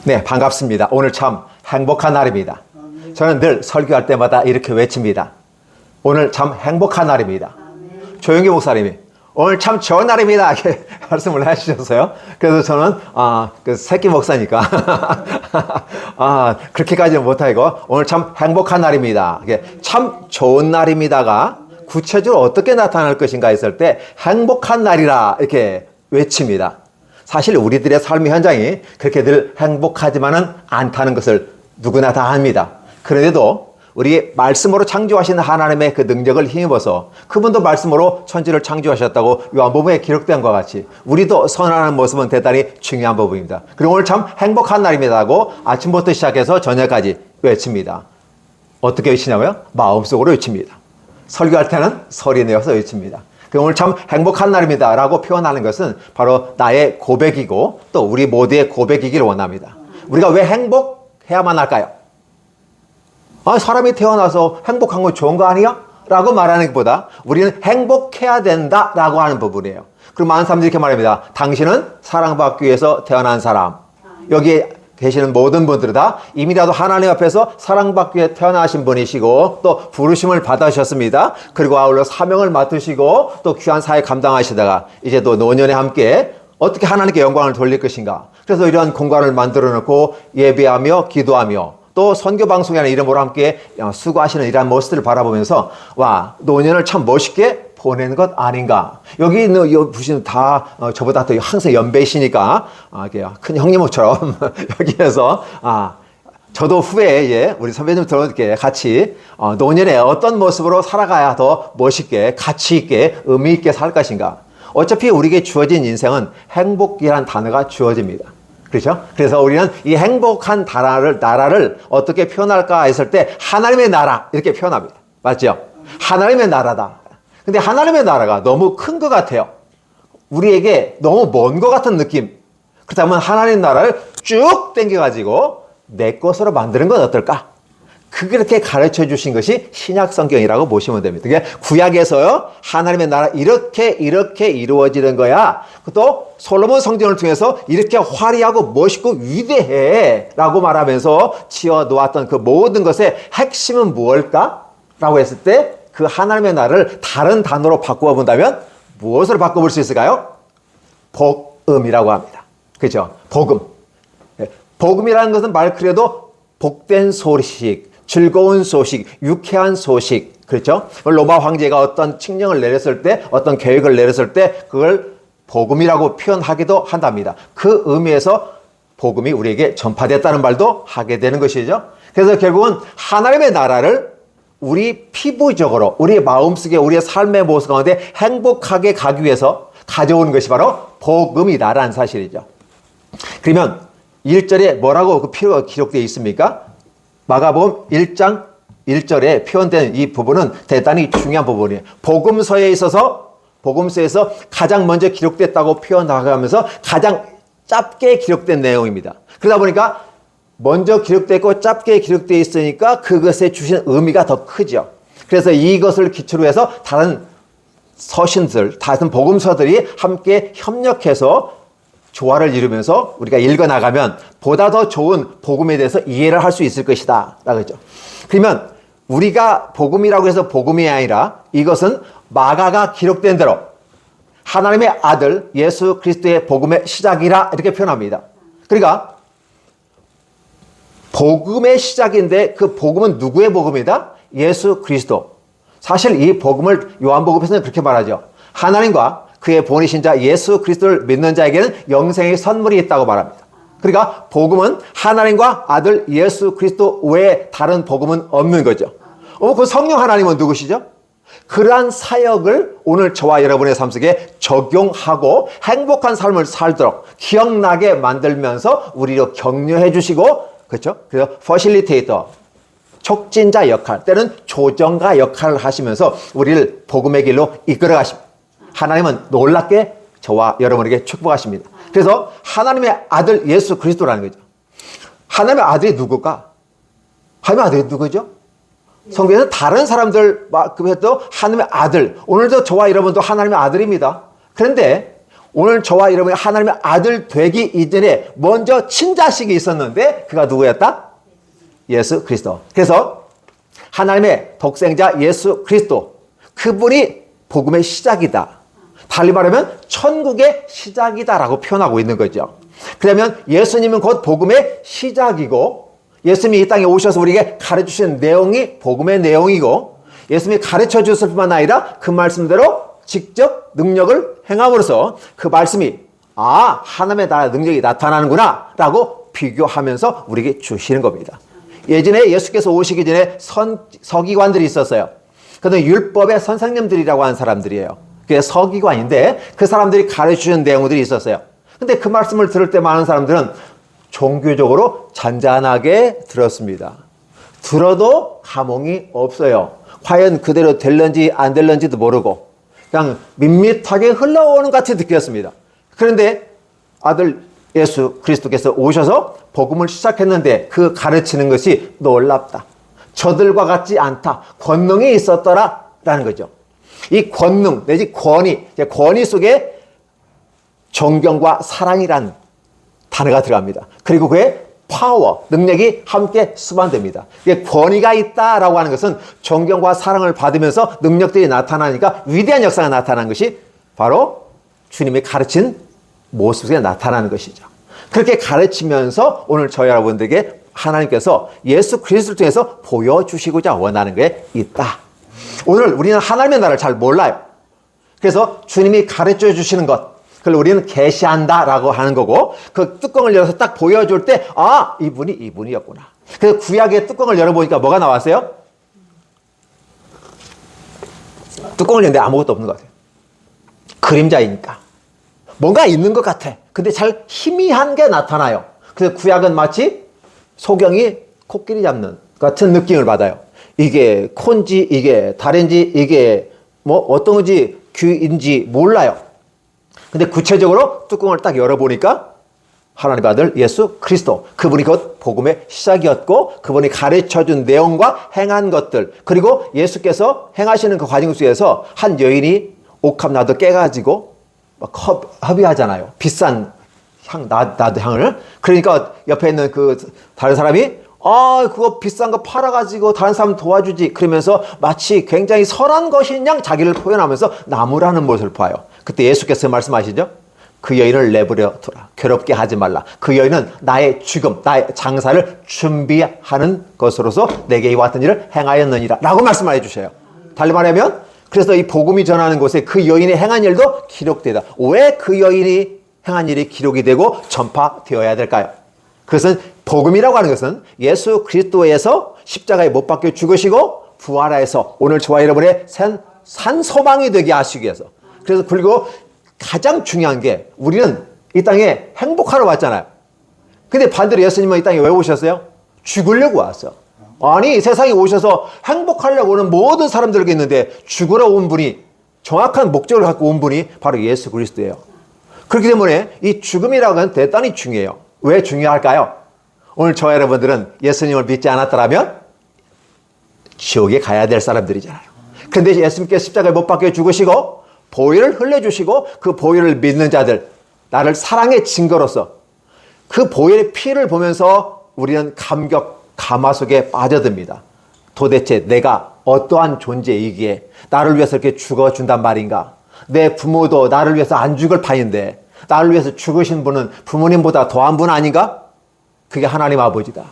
네, 반갑습니다. 오늘 참 행복한 날입니다. 저는 늘 설교할 때마다 이렇게 외칩니다. 오늘 참 행복한 날입니다. 조영기 목사님이 오늘 참 좋은 날입니다. 이렇게 말씀을 해주셨어요. 그래서 저는 그 새끼 목사니까 그렇게까지는 못하고 오늘 참 행복한 날입니다. 참 좋은 날입니다가 구체적으로 어떻게 나타날 것인가 했을 때 행복한 날이라 이렇게 외칩니다. 사실 우리들의 삶의 현장이 그렇게 늘 행복하지만은 않다는 것을 누구나 다 압니다. 그런데도 우리 말씀으로 창조하신 하나님의 그 능력을 힘입어서 그분도 말씀으로 천지를 창조하셨다고 요한복음에 기록된 것과 같이 우리도 선하는 모습은 대단히 중요한 부분입니다. 그리고 오늘 참 행복한 날입니다 하고 아침부터 시작해서 저녁까지 외칩니다. 어떻게 외치냐고요? 마음속으로 외칩니다. 설교할 때는 소리 내어서 외칩니다. 오늘 참 행복한 날입니다 라고 표현하는 것은 바로 나의 고백이고 또 우리 모두의 고백이기를 원합니다. 우리가 왜 행복해야만 할까요? 사람이 태어나서 행복한 건 좋은 거 아니야? 라고 말하는 것보다 우리는 행복해야 된다 라고 하는 부분이에요. 그리고 많은 사람들이 이렇게 말합니다. 당신은 사랑받기 위해서 태어난 사람. 여기에 계시는 모든 분들은 다 이미라도 하나님 앞에서 사랑받기 위해 태어나신 분이시고 또 부르심을 받으셨습니다. 그리고 아울러 사명을 맡으시고 또 귀한 사회 감당하시다가 이제 또 노년에 함께 어떻게 하나님께 영광을 돌릴 것인가. 그래서 이러한 공간을 만들어 놓고 예배하며 기도하며 또 선교방송이라는 이름으로 함께 수고하시는 이러한 모습들을 바라보면서 와, 노년을 참 멋있게 보내는 것 아닌가. 여기 있는 보시면 다 저보다 더 항상 연배이시니까 큰 형님처럼 여기에서 저도 후에 우리 선배님들과 이렇게 같이 노년에 어떤 모습으로 살아가야 더 멋있게 가치 있게 의미 있게 살 것인가. 어차피 우리에게 주어진 인생은 행복이란 단어가 주어집니다. 그렇죠? 그래서 우리는 이 행복한 나라를 어떻게 표현할까 했을 때 하나님의 나라 이렇게 표현합니다. 맞죠? 하나님의 나라다. 근데 하나님의 나라가 너무 큰 것 같아요. 우리에게 너무 먼 것 같은 느낌. 그렇다면 하나님 나라를 쭉 당겨가지고 내 것으로 만드는 건 어떨까? 그렇게 가르쳐 주신 것이 신약 성경이라고 보시면 됩니다. 그게 구약에서요, 하나님의 나라 이렇게 이루어지는 거야. 또 솔로몬 성전을 통해서 이렇게 화려하고 멋있고 위대해 라고 말하면서 지어 놓았던 그 모든 것의 핵심은 무엇일까? 라고 했을 때 그 하나님의 나라를 다른 단어로 바꾸어 본다면 무엇으로 바꿔볼 수 있을까요? 복음이라고 합니다. 그렇죠? 복음. 복음이라는 것은 말 그대로 복된 소식, 즐거운 소식, 유쾌한 소식. 그렇죠? 로마 황제가 어떤 칙령을 내렸을 때, 어떤 계획을 내렸을 때 그걸 복음이라고 표현하기도 한답니다. 그 의미에서 복음이 우리에게 전파됐다는 말도 하게 되는 것이죠. 그래서 결국은 하나님의 나라를 우리 피부적으로 우리의 마음속에 우리의 삶의 모습 가운데 행복하게 가기 위해서 가져오는 것이 바로 복음이다라는 사실이죠. 그러면 1절에 뭐라고 그 필요가 기록되어 있습니까? 마가복음 1장 1절에 표현된 이 부분은 대단히 중요한 부분이에요. 복음서에서 가장 먼저 기록됐다고 표현하면서 가장 짧게 기록된 내용입니다. 그러다 보니까 먼저 기록되고 짧게 기록되어 있으니까 그것에 주신 의미가 더 크죠. 그래서 이것을 기초로 해서 다른 서신들, 다른 복음서들이 함께 협력해서 조화를 이루면서 우리가 읽어나가면 보다 더 좋은 복음에 대해서 이해를 할 수 있을 것이다. 라고 했죠. 그러면 우리가 복음이라고 해서 복음이 아니라 이것은 마가가 기록된 대로 하나님의 아들 예수 그리스도의 복음의 시작이라 이렇게 표현합니다. 그러니까 복음의 시작인데 그 복음은 누구의 복음이다? 예수 그리스도. 사실 이 복음을 요한복음에서는 그렇게 말하죠. 하나님과 그의 보내신 자 예수 그리스도를 믿는 자에게는 영생의 선물이 있다고 말합니다. 그러니까 복음은 하나님과 아들 예수 그리스도 외에 다른 복음은 없는 거죠. 그 성령 하나님은 누구시죠? 그러한 사역을 오늘 저와 여러분의 삶 속에 적용하고 행복한 삶을 살도록 기억나게 만들면서 우리를 격려해 주시고, 그렇죠? 그래서 퍼실리테이터, 촉진자 역할, 때는 조정가 역할을 하시면서 우리를 복음의 길로 이끌어 가십니다. 하나님은 놀랍게 저와 여러분에게 축복하십니다. 그래서 하나님의 아들 예수 그리스도라는 거죠. 하나님의 아들이 누굴까? 하나님의 아들이 누구죠? 성경에는 다른 사람들 해도 하나님의 아들, 오늘도 저와 여러분도 하나님의 아들입니다. 그런데 오늘 저와 여러분이 하나님의 아들 되기 이전에 먼저 친자식이 있었는데 그가 누구였다? 예수 그리스도. 그래서 하나님의 독생자 예수 그리스도, 그분이 복음의 시작이다. 달리 말하면 천국의 시작이다라고 표현하고 있는 거죠. 그러면 예수님은 곧 복음의 시작이고, 예수님이 이 땅에 오셔서 우리에게 가르치신 내용이 복음의 내용이고, 예수님이 가르쳐 주셨을 뿐만 아니라 그 말씀대로 직접 능력을 행함으로써 그 말씀이 하나님의 나라의 능력이 나타나는구나 라고 비교하면서 우리에게 주시는 겁니다. 예전에 예수께서 오시기 전에 서기관들이 있었어요. 그들은 율법의 선생님들이라고 하는 사람들이에요. 그게 서기관인데 그 사람들이 가르치는 내용들이 있었어요. 근데 그 말씀을 들을 때 많은 사람들은 종교적으로 잔잔하게 들었습니다. 들어도 감흥이 없어요. 과연 그대로 될런지 안 될런지도 모르고 그냥 밋밋하게 흘러오는 것 같이 느꼈습니다. 그런데 아들 예수 그리스도께서 오셔서 복음을 시작했는데 그 가르치는 것이 놀랍다. 저들과 같지 않다. 권능이 있었더라 라는 거죠. 이 권능 내지 권위 속에 존경과 사랑이란 단어가 들어갑니다. 그리고 그의 파워, 능력이 함께 수반됩니다. 권위가 있다라고 하는 것은 존경과 사랑을 받으면서 능력들이 나타나니까 위대한 역사가 나타나는 것이 바로 주님이 가르친 모습 속에 나타나는 것이죠. 그렇게 가르치면서 오늘 저희 여러분들에게 하나님께서 예수 그리스도를 통해서 보여주시고자 원하는 게 있다. 오늘 우리는 하나님의 나라를 잘 몰라요. 그래서 주님이 가르쳐 주시는 것, 그걸 우리는 계시한다라고 하는 거고, 그 뚜껑을 열어서 딱 보여줄 때 이분이었구나. 그래서 구약의 뚜껑을 열어보니까 뭐가 나왔어요? 뚜껑을 열는데 아무것도 없는 것 같아요. 그림자이니까 뭔가 있는 것 같아. 근데 잘 희미한 게 나타나요. 그래서 구약은 마치 소경이 코끼리 잡는 같은 느낌을 받아요. 이게 콘지, 이게 달인지, 이게 뭐 어떤 건지 귀인지 몰라요. 근데 구체적으로 뚜껑을 딱 열어보니까 하나님의 아들 예수 그리스도, 그분이 곧 복음의 시작이었고 그분이 가르쳐준 내용과 행한 것들, 그리고 예수께서 행하시는 그 과정 속에서 한 여인이 옥합나도 깨가지고 막 허비하잖아요. 비싼 나도 향을. 그러니까 옆에 있는 그 다른 사람이 그거 비싼 거 팔아가지고 다른 사람 도와주지. 그러면서 마치 굉장히 선한 것인 양 자기를 표현하면서 나무라는 모습을 봐요. 그때 예수께서 말씀하시죠. 그 여인을 내버려 두라. 괴롭게 하지 말라. 그 여인은 나의 죽음, 나의 장사를 준비하는 것으로서 내게 이와 같은 일을 행하였느니라 라고 말씀해 주셔요. 달리 말하면 그래서 이 복음이 전하는 곳에 그 여인이 행한 일도 기록되다. 왜 그 여인이 행한 일이 기록이 되고 전파되어야 될까요? 그것은 복음이라고 하는 것은 예수 그리스도에서 십자가에 못 박혀 죽으시고 부활하여서 오늘 저와 여러분의 산 소망이 되게 하시기 위해서. 그래서 그리고 가장 중요한 게 우리는 이 땅에 행복하러 왔잖아요. 근데 반대로 예수님은 이 땅에 왜 오셨어요? 죽으려고 왔어. 아니 세상에 오셔서 행복하려고 오는 모든 사람들에게 있는데 죽으러 온 분이, 정확한 목적을 갖고 온 분이 바로 예수 그리스도예요. 그렇기 때문에 이 죽음이라고 하는 대단히 중요해요. 왜 중요할까요? 오늘 저와 여러분들은 예수님을 믿지 않았더라면 지옥에 가야 될 사람들이잖아요. 그런데 예수님께서 십자가에 못 박혀 죽으시고 보혈을 흘려주시고 그 보혈을 믿는 자들, 나를 사랑의 증거로서 그 보혈의 피를 보면서 우리는 감화 속에 빠져듭니다. 도대체 내가 어떠한 존재이기에 나를 위해서 이렇게 죽어준단 말인가? 내 부모도 나를 위해서 안 죽을 판인데 나를 위해서 죽으신 분은 부모님보다 더한 분 아닌가? 그게 하나님 아버지다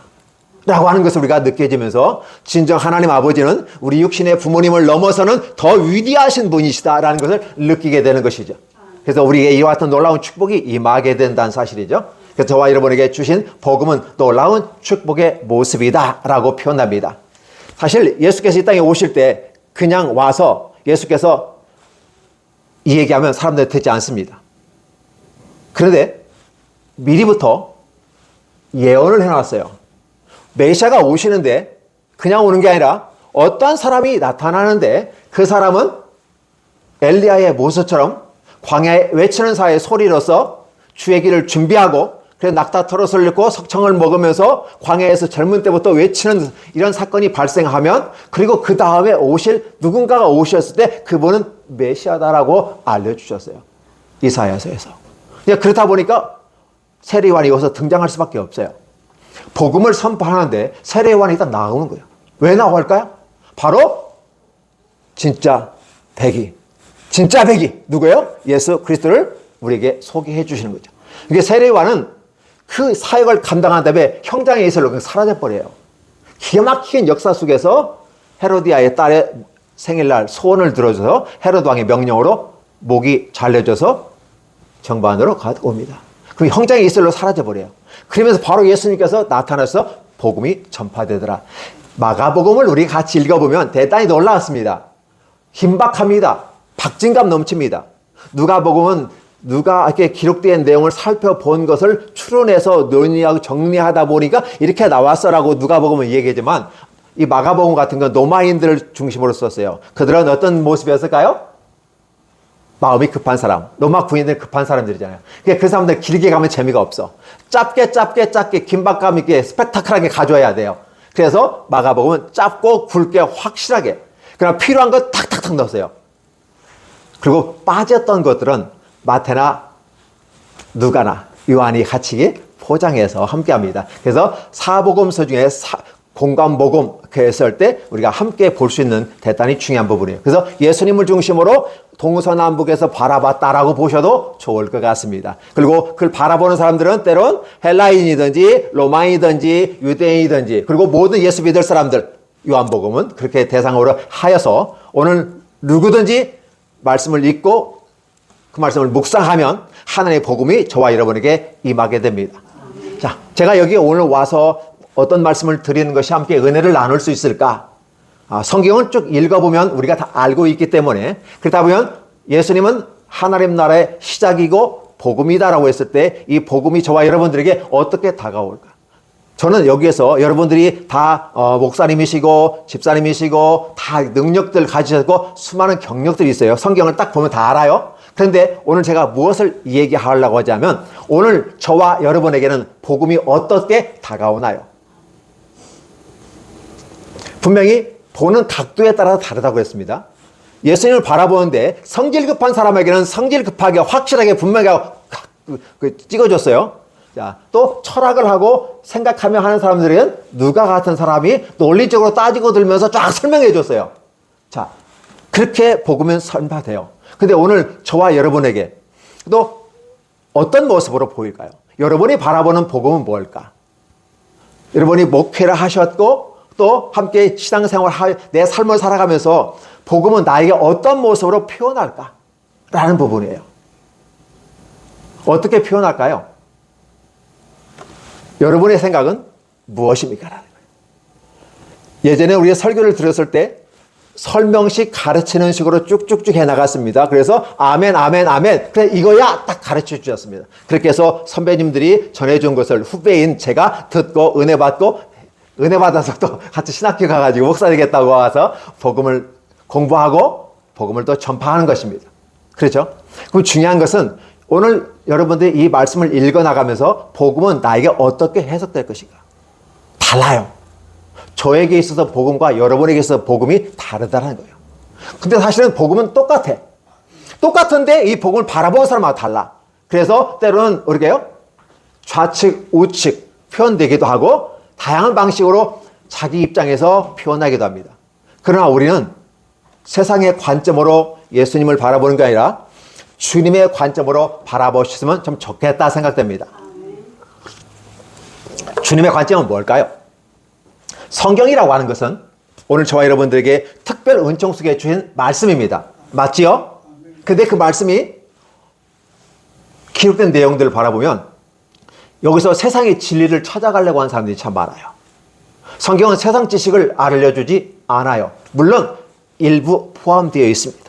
라고 하는 것을 우리가 느껴지면서 진정 하나님 아버지는 우리 육신의 부모님을 넘어서는 더 위대하신 분이시다라는 것을 느끼게 되는 것이죠. 그래서 우리에게 이와 같은 놀라운 축복이 임하게 된다는 사실이죠. 그래서 저와 여러분에게 주신 복음은 놀라운 축복의 모습이다 라고 표현합니다. 사실 예수께서 이 땅에 오실 때 그냥 와서 예수께서 이 얘기하면 사람들 듣지 않습니다. 그런데 미리부터 예언을 해놨어요. 메시아가 오시는데 그냥 오는 게 아니라 어떠한 사람이 나타나는데 그 사람은 엘리야의 모습처럼 광야에 외치는 사의 소리로서 주의 길을 준비하고 그래서 낙타 털옷을 입고 석청을 먹으면서 광야에서 젊은 때부터 외치는 이런 사건이 발생하면, 그리고 그 다음에 누군가가 오셨을 때 그분은 메시아다라고 알려주셨어요. 이사야서에서. 그렇다 보니까 세례요한이 여기서 등장할 수밖에 없어요. 복음을 선포하는데 세례요한이 딱 나오는 거예요. 왜 나올까요? 바로 진짜 백이 누구예요? 예수 그리스도를 우리에게 소개해 주시는 거죠. 이게 세례요한은 그 사역을 감당한 다음에 형장에 있으려고 사라져버려요. 기가 막힌 역사 속에서 헤로디아의 딸의 생일날 소원을 들어줘서 헤로드 왕의 명령으로 목이 잘려져서 정반으로 옵니다. 그럼 형장에 있으려고 사라져버려요. 그러면서 바로 예수님께서 나타나서 복음이 전파되더라. 마가복음을 우리 같이 읽어보면 대단히 놀라웠습니다. 긴박합니다. 박진감 넘칩니다. 누가복음은 누가 이렇게 기록된 내용을 살펴본 것을 추론해서 논의하고 정리하다 보니까 이렇게 나왔어라고 누가복음은 얘기하지만 이 마가복음 같은 건 로마인들을 중심으로 썼어요. 그들은 어떤 모습이었을까요? 마음이 급한 사람. 로마 군인들 급한 사람들이잖아요. 그 사람들 길게 가면 재미가 없어. 짧게 긴박감 있게 스펙타클하게 가져야 돼요. 그래서 마가복음은 짧고 굵게 확실하게 그러나 필요한 거 탁탁탁 넣었어요. 그리고 빠졌던 것들은 마태나 누가나 요한이 같이 포장해서 함께합니다. 그래서 사복음서 중에 공관복음 했을 때 우리가 함께 볼 수 있는 대단히 중요한 부분이에요. 그래서 예수님을 중심으로 동서남북에서 바라봤다라고 보셔도 좋을 것 같습니다. 그리고 그걸 바라보는 사람들은 때론 헬라인이든지 로마인이든지 유대인이든지 그리고 모든 예수 믿을 사람들 요한복음은 그렇게 대상으로 하여서 오늘 누구든지 말씀을 읽고 그 말씀을 묵상하면 하나님의 복음이 저와 여러분에게 임하게 됩니다. 자, 제가 여기 오늘 와서 어떤 말씀을 드리는 것이 함께 은혜를 나눌 수 있을까? 성경을 쭉 읽어보면 우리가 다 알고 있기 때문에 그렇다 보면 예수님은 하나님 나라의 시작이고 복음이다라고 했을 때 이 복음이 저와 여러분들에게 어떻게 다가올까? 저는 여기에서 여러분들이 다 목사님이시고 집사님이시고 다 능력들 가지셨고 수많은 경력들이 있어요. 성경을 딱 보면 다 알아요. 그런데 오늘 제가 무엇을 얘기하려고 하자면 오늘 저와 여러분에게는 복음이 어떻게 다가오나요? 분명히 보는 각도에 따라서 다르다고 했습니다. 예수님을 바라보는데 성질 급한 사람에게는 성질 급하게 확실하게 분명하게 찍어줬어요. 자, 또 철학을 하고 생각하며 하는 사람들은 누가 같은 사람이 논리적으로 따지고 들면서 쫙 설명해 줬어요. 자, 그렇게 복음은 선파돼요. 근데 오늘 저와 여러분에게 또 어떤 모습으로 보일까요? 여러분이 바라보는 복음은 뭘까? 여러분이 목회를 하셨고 또 함께 신앙생활, 내 삶을 살아가면서 복음은 나에게 어떤 모습으로 표현할까? 라는 부분이에요. 어떻게 표현할까요? 여러분의 생각은 무엇입니까? 라는 거예요. 예전에 우리가 설교를 들었을 때 설명식 가르치는 식으로 쭉쭉쭉 해나갔습니다. 그래서 아멘, 아멘, 아멘. 그래, 이거야 딱 가르쳐 주셨습니다. 그렇게 해서 선배님들이 전해준 것을 후배인 제가 듣고 은혜 받아서 또 같이 신학교 가가지고 목사 되겠다고 와서 복음을 공부하고 복음을 또 전파하는 것입니다. 그렇죠? 그럼 중요한 것은 오늘 여러분들이 이 말씀을 읽어나가면서 복음은 나에게 어떻게 해석될 것인가? 달라요. 저에게 있어서 복음과 여러분에게 있어서 복음이 다르다는 거예요. 근데 사실은 복음은 똑같아. 똑같은데 이 복음을 바라보는 사람마다 달라. 그래서 때로는 우리가요, 좌측, 우측 표현되기도 하고 다양한 방식으로 자기 입장에서 표현하기도 합니다. 그러나 우리는 세상의 관점으로 예수님을 바라보는 게 아니라 주님의 관점으로 바라보셨으면 좀 좋겠다 생각됩니다. 주님의 관점은 뭘까요? 성경이라고 하는 것은 오늘 저와 여러분들에게 특별 은총 속에 주신 말씀입니다. 맞지요? 근데 그 말씀이 기록된 내용들을 바라보면 여기서 세상의 진리를 찾아가려고 하는 사람들이 참 많아요. 성경은 세상 지식을 알려주지 않아요. 물론 일부 포함되어 있습니다.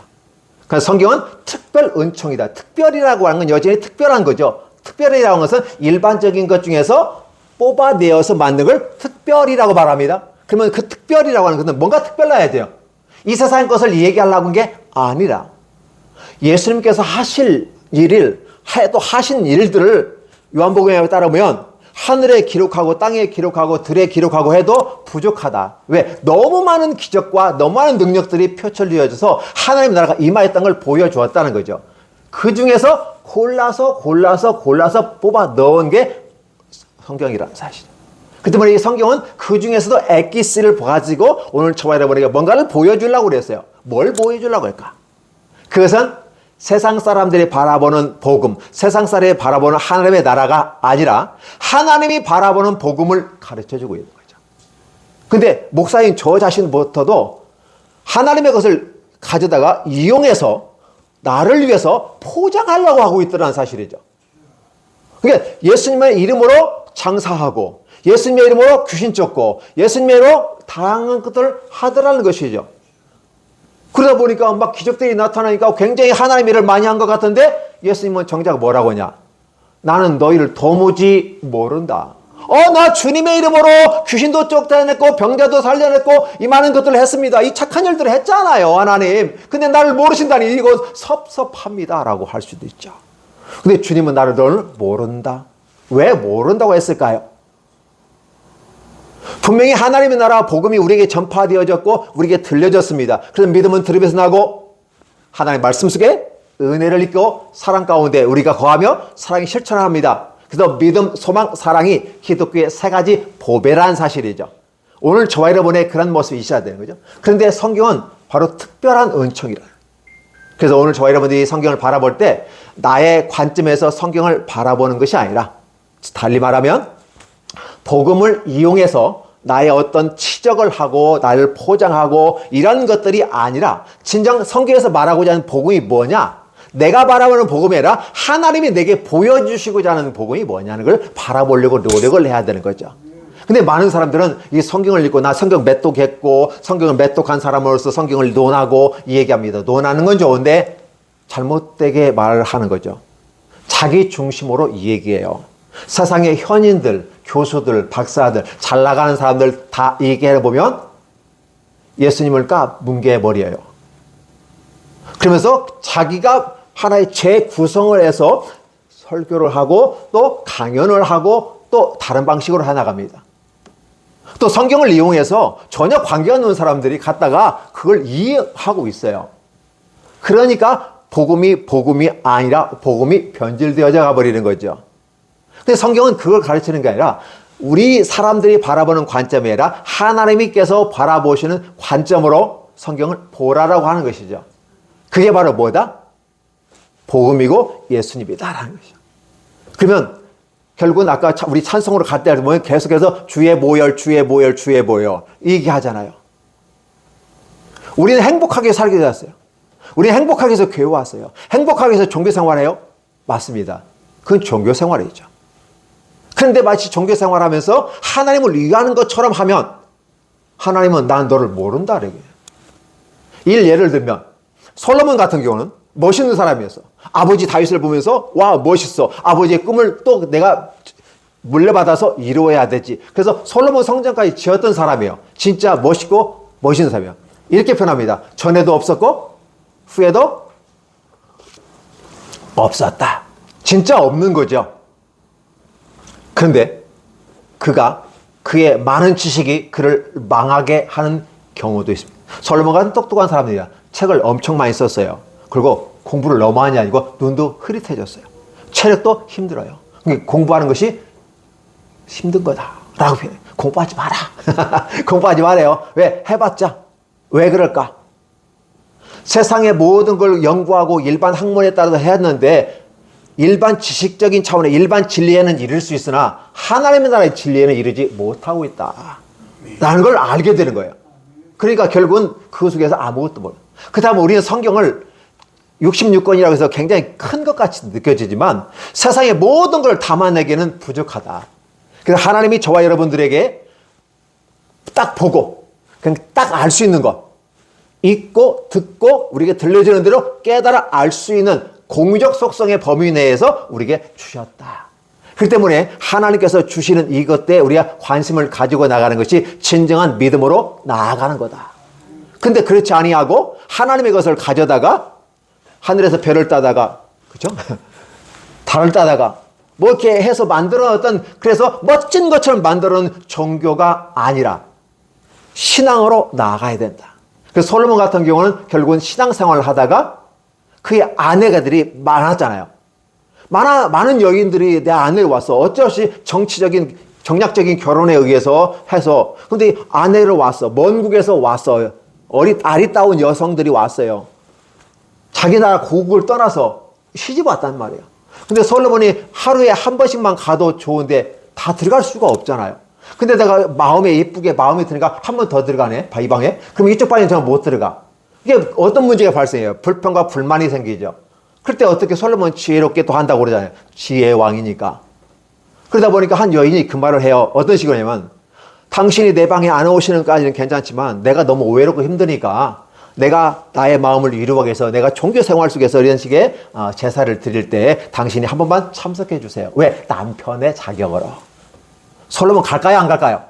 그러니까 성경은 특별 은총이다. 특별이라고 하는 건 여전히 특별한 거죠. 특별이라고 하는 것은 일반적인 것 중에서 뽑아내어서 만든 걸 특별이라고 말합니다. 그러면 그 특별이라고 하는 것은 뭔가 특별해야 돼요. 이 세상 것을 얘기하려고 한 게 아니라 예수님께서 하실 일을 또 하신 일들을 요한복음에 따르면 하늘에 기록하고 땅에 기록하고 들에 기록하고 해도 부족하다. 왜? 너무 많은 기적과 너무 많은 능력들이 표출되어져서 하나님 나라가 임하였다는 걸 보여주었다는 거죠. 그 중에서 골라서 뽑아 넣은 게 성경이라는 사실이에요. 그 때문에 이 성경은 그 중에서도 엑기스를 가지고 오늘 저와 여러분에게 뭔가를 보여주려고 그랬어요. 뭘 보여주려고 할까? 그것은 세상 사람들이 바라보는 복음, 세상 사람이 바라보는 하나님의 나라가 아니라 하나님이 바라보는 복음을 가르쳐주고 있는 거죠. 근데 목사인 저 자신부터도 하나님의 것을 가져다가 이용해서 나를 위해서 포장하려고 하고 있다는 사실이죠. 그러니까 예수님의 이름으로 장사하고 예수님의 이름으로 귀신 쫓고 예수님의 이름으로 다양한 것들을 하더라는 것이죠. 그러다 보니까 막 기적들이 나타나니까 굉장히 하나님의 일을 많이 한 것 같은데 예수님은 정작 뭐라고 하냐? 나는 너희를 도무지 모른다. 나 주님의 이름으로 귀신도 쫓아냈고 병자도 살려냈고 이 많은 것들을 했습니다. 이 착한 일들을 했잖아요, 하나님. 근데 나를 모르신다니 이거 섭섭합니다 라고 할 수도 있죠. 근데 주님은 나를 모른다. 왜 모른다고 했을까요? 분명히 하나님의 나라 복음이 우리에게 전파되어졌고 우리에게 들려졌습니다. 그래서 믿음은 들음에서 나고 하나님의 말씀 속에 은혜를 입고 사랑 가운데 우리가 거하며 사랑이 실천합니다. 그래서 믿음, 소망, 사랑이 기독교의 세 가지 보배라는 사실이죠. 오늘 저와 여러분의 그런 모습이 있어야 되는 거죠. 그런데 성경은 바로 특별한 은총이라. 그래서 오늘 저와 여러분들이 성경을 바라볼 때 나의 관점에서 성경을 바라보는 것이 아니라 달리 말하면 복음을 이용해서 나의 어떤 치적을 하고 나를 포장하고 이런 것들이 아니라 진정 성경에서 말하고자 하는 복음이 뭐냐? 내가 바라보는 복음이 아니라 하나님이 내게 보여주시고자 하는 복음이 뭐냐는 걸 바라보려고 노력을 해야 되는 거죠. 근데 많은 사람들은 이 성경을 읽고 나 성경 매독했고 성경을 매독한 사람으로서 성경을 논하고 이 얘기합니다. 논하는 건 좋은데 잘못되게 말을 하는 거죠. 자기 중심으로 이 얘기해요. 세상의 현인들, 교수들, 박사들, 잘 나가는 사람들 다 얘기해보면 예수님을 뭉개버려요. 그러면서 자기가 하나의 재구성을 해서 설교를 하고 또 강연을 하고 또 다른 방식으로 해나갑니다. 또 성경을 이용해서 전혀 관계가 없는 사람들이 갔다가 그걸 이해하고 있어요. 그러니까 복음이 아니라 복음이 변질되어져 가버리는 거죠. 근데 성경은 그걸 가르치는 게 아니라 우리 사람들이 바라보는 관점이 아니라 하나님께서 바라보시는 관점으로 성경을 보라라고 하는 것이죠. 그게 바로 뭐다? 복음이고 예수님이다라는 것이죠. 그러면 결국은 아까 우리 찬송으로 갈 때 보면 계속해서 주의 보혈, 주의 보혈, 주의 보혈 이 얘기하잖아요. 우리는 행복하게 살게 되었어요. 우리는 행복하게 해서 교회 왔어요. 행복하게 해서 종교생활해요? 맞습니다. 그건 종교생활이죠. 그런데 마치 종교생활하면서 하나님을 위하는 것처럼 하면 하나님은 난 너를 모른다. 예를 들면 솔로몬 같은 경우는 멋있는 사람이었어. 아버지 다윗을 보면서 와 멋있어. 아버지의 꿈을 또 내가 물려받아서 이루어야 되지. 그래서 솔로몬 성전까지 지었던 사람이에요. 진짜 멋있고 멋있는 사람이에요. 이렇게 표현합니다. 전에도 없었고 후에도 없었다. 진짜 없는 거죠. 그런데 그의 많은 지식이 그를 망하게 하는 경우도 있습니다. 솔로몬 같은 똑똑한 사람들이야. 책을 엄청 많이 썼어요. 그리고 공부를 너무 많이 하니까 눈도 흐릿해졌어요. 체력도 힘들어요. 공부하는 것이 힘든 거다라고 표현해요. 공부하지 마라. 공부하지 말아요. 왜? 해봤자. 왜 그럴까? 세상의 모든 걸 연구하고 일반 학문에 따라서 했는데 일반 지식적인 차원의 일반 진리에는 이를 수 있으나 하나님의 나라의 진리에는 이르지 못하고 있다 라는 걸 알게 되는 거예요. 그러니까 결국은 그 속에서 아무것도 몰라요. 그 다음에 우리는 성경을 66권이라고 해서 굉장히 큰 것 같이 느껴지지만 세상의 모든 걸 담아내기는 부족하다. 그래서 하나님이 저와 여러분들에게 딱 보고 그냥 딱 알 수 있는 것 읽고 듣고 우리에게 들려지는 대로 깨달아 알 수 있는 공유적 속성의 범위 내에서 우리에게 주셨다. 그렇기 때문에 하나님께서 주시는 이것에 우리가 관심을 가지고 나가는 것이 진정한 믿음으로 나아가는 거다. 근데 그렇지 아니하고 하나님의 것을 가져다가 하늘에서 별을 따다가 그렇죠? 달을 따다가 뭐 이렇게 해서 만들어 어떤 그래서 멋진 것처럼 만들어 놓은 종교가 아니라 신앙으로 나아가야 된다. 그래서 솔로몬 같은 경우는 결국은 신앙생활을 하다가 그의 아내가들이 많았잖아요. 많은 여인들이 내 아내를 왔어. 어찌없이 정략적인 결혼에 의해서 해서. 근데 아내를 왔어. 먼 국에서 왔어요. 아리따운 여성들이 왔어요. 자기 나라 고국을 떠나서 시집 왔단 말이에요. 근데 솔로몬이 하루에 한 번씩만 가도 좋은데 다 들어갈 수가 없잖아요. 근데 내가 마음에 드니까 한 번 더 들어가네, 이 방에. 그럼 이쪽 방에 저는 못 들어가. 이게 어떤 문제가 발생해요? 불평과 불만이 생기죠. 그럴 때 어떻게 솔로몬 지혜롭게 또 한다고 그러잖아요. 지혜의 왕이니까. 그러다 보니까 한 여인이 그 말을 해요. 어떤 식으로 하냐면, 당신이 내 방에 안 오시는 까지는 괜찮지만 내가 너무 외롭고 힘드니까 내가 나의 마음을 이루기 위해서 내가 종교 생활 속에서 이런 식의 제사를 드릴 때 당신이 한 번만 참석해 주세요. 왜? 남편의 자격으로. 솔로몬 갈까요? 안 갈까요?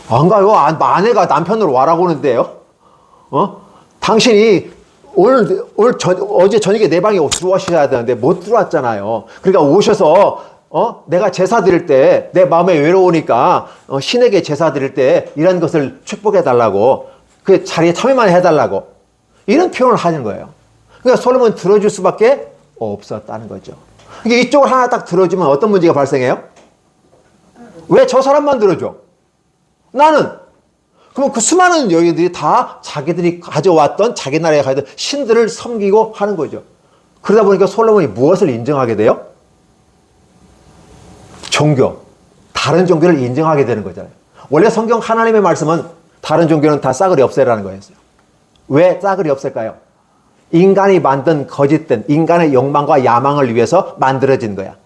안 가요. 아내가 남편으로 와라고 하는데요. 당신이 어제 저녁에 내 방에 들어오셔야 되는데 못 들어왔잖아요. 그러니까 오셔서 내가 제사 드릴 때 내 마음에 외로우니까 신에게 제사 드릴 때 이런 것을 축복해 달라고, 그 자리에 참여만 해달라고, 이런 표현을 하는 거예요. 그러니까 솔로몬은 들어줄 수밖에 없었다는 거죠. 이게 이쪽을 하나 딱 들어주면 어떤 문제가 발생해요? 왜 저 사람만 들어줘? 나는. 그럼 그 수많은 여인들이 다 자기들이 가져왔던 자기 나라에 가던 신들을 섬기고 하는 거죠. 그러다 보니까 솔로몬이 무엇을 인정하게 돼요? 다른 종교를 인정하게 되는 거잖아요. 원래 성경 하나님의 말씀은 다른 종교는 다 싸그리 없애라는 거였어요. 왜 싸그리 없앨까요? 인간이 만든 거짓된 인간의 욕망과 야망을 위해서 만들어진 거야.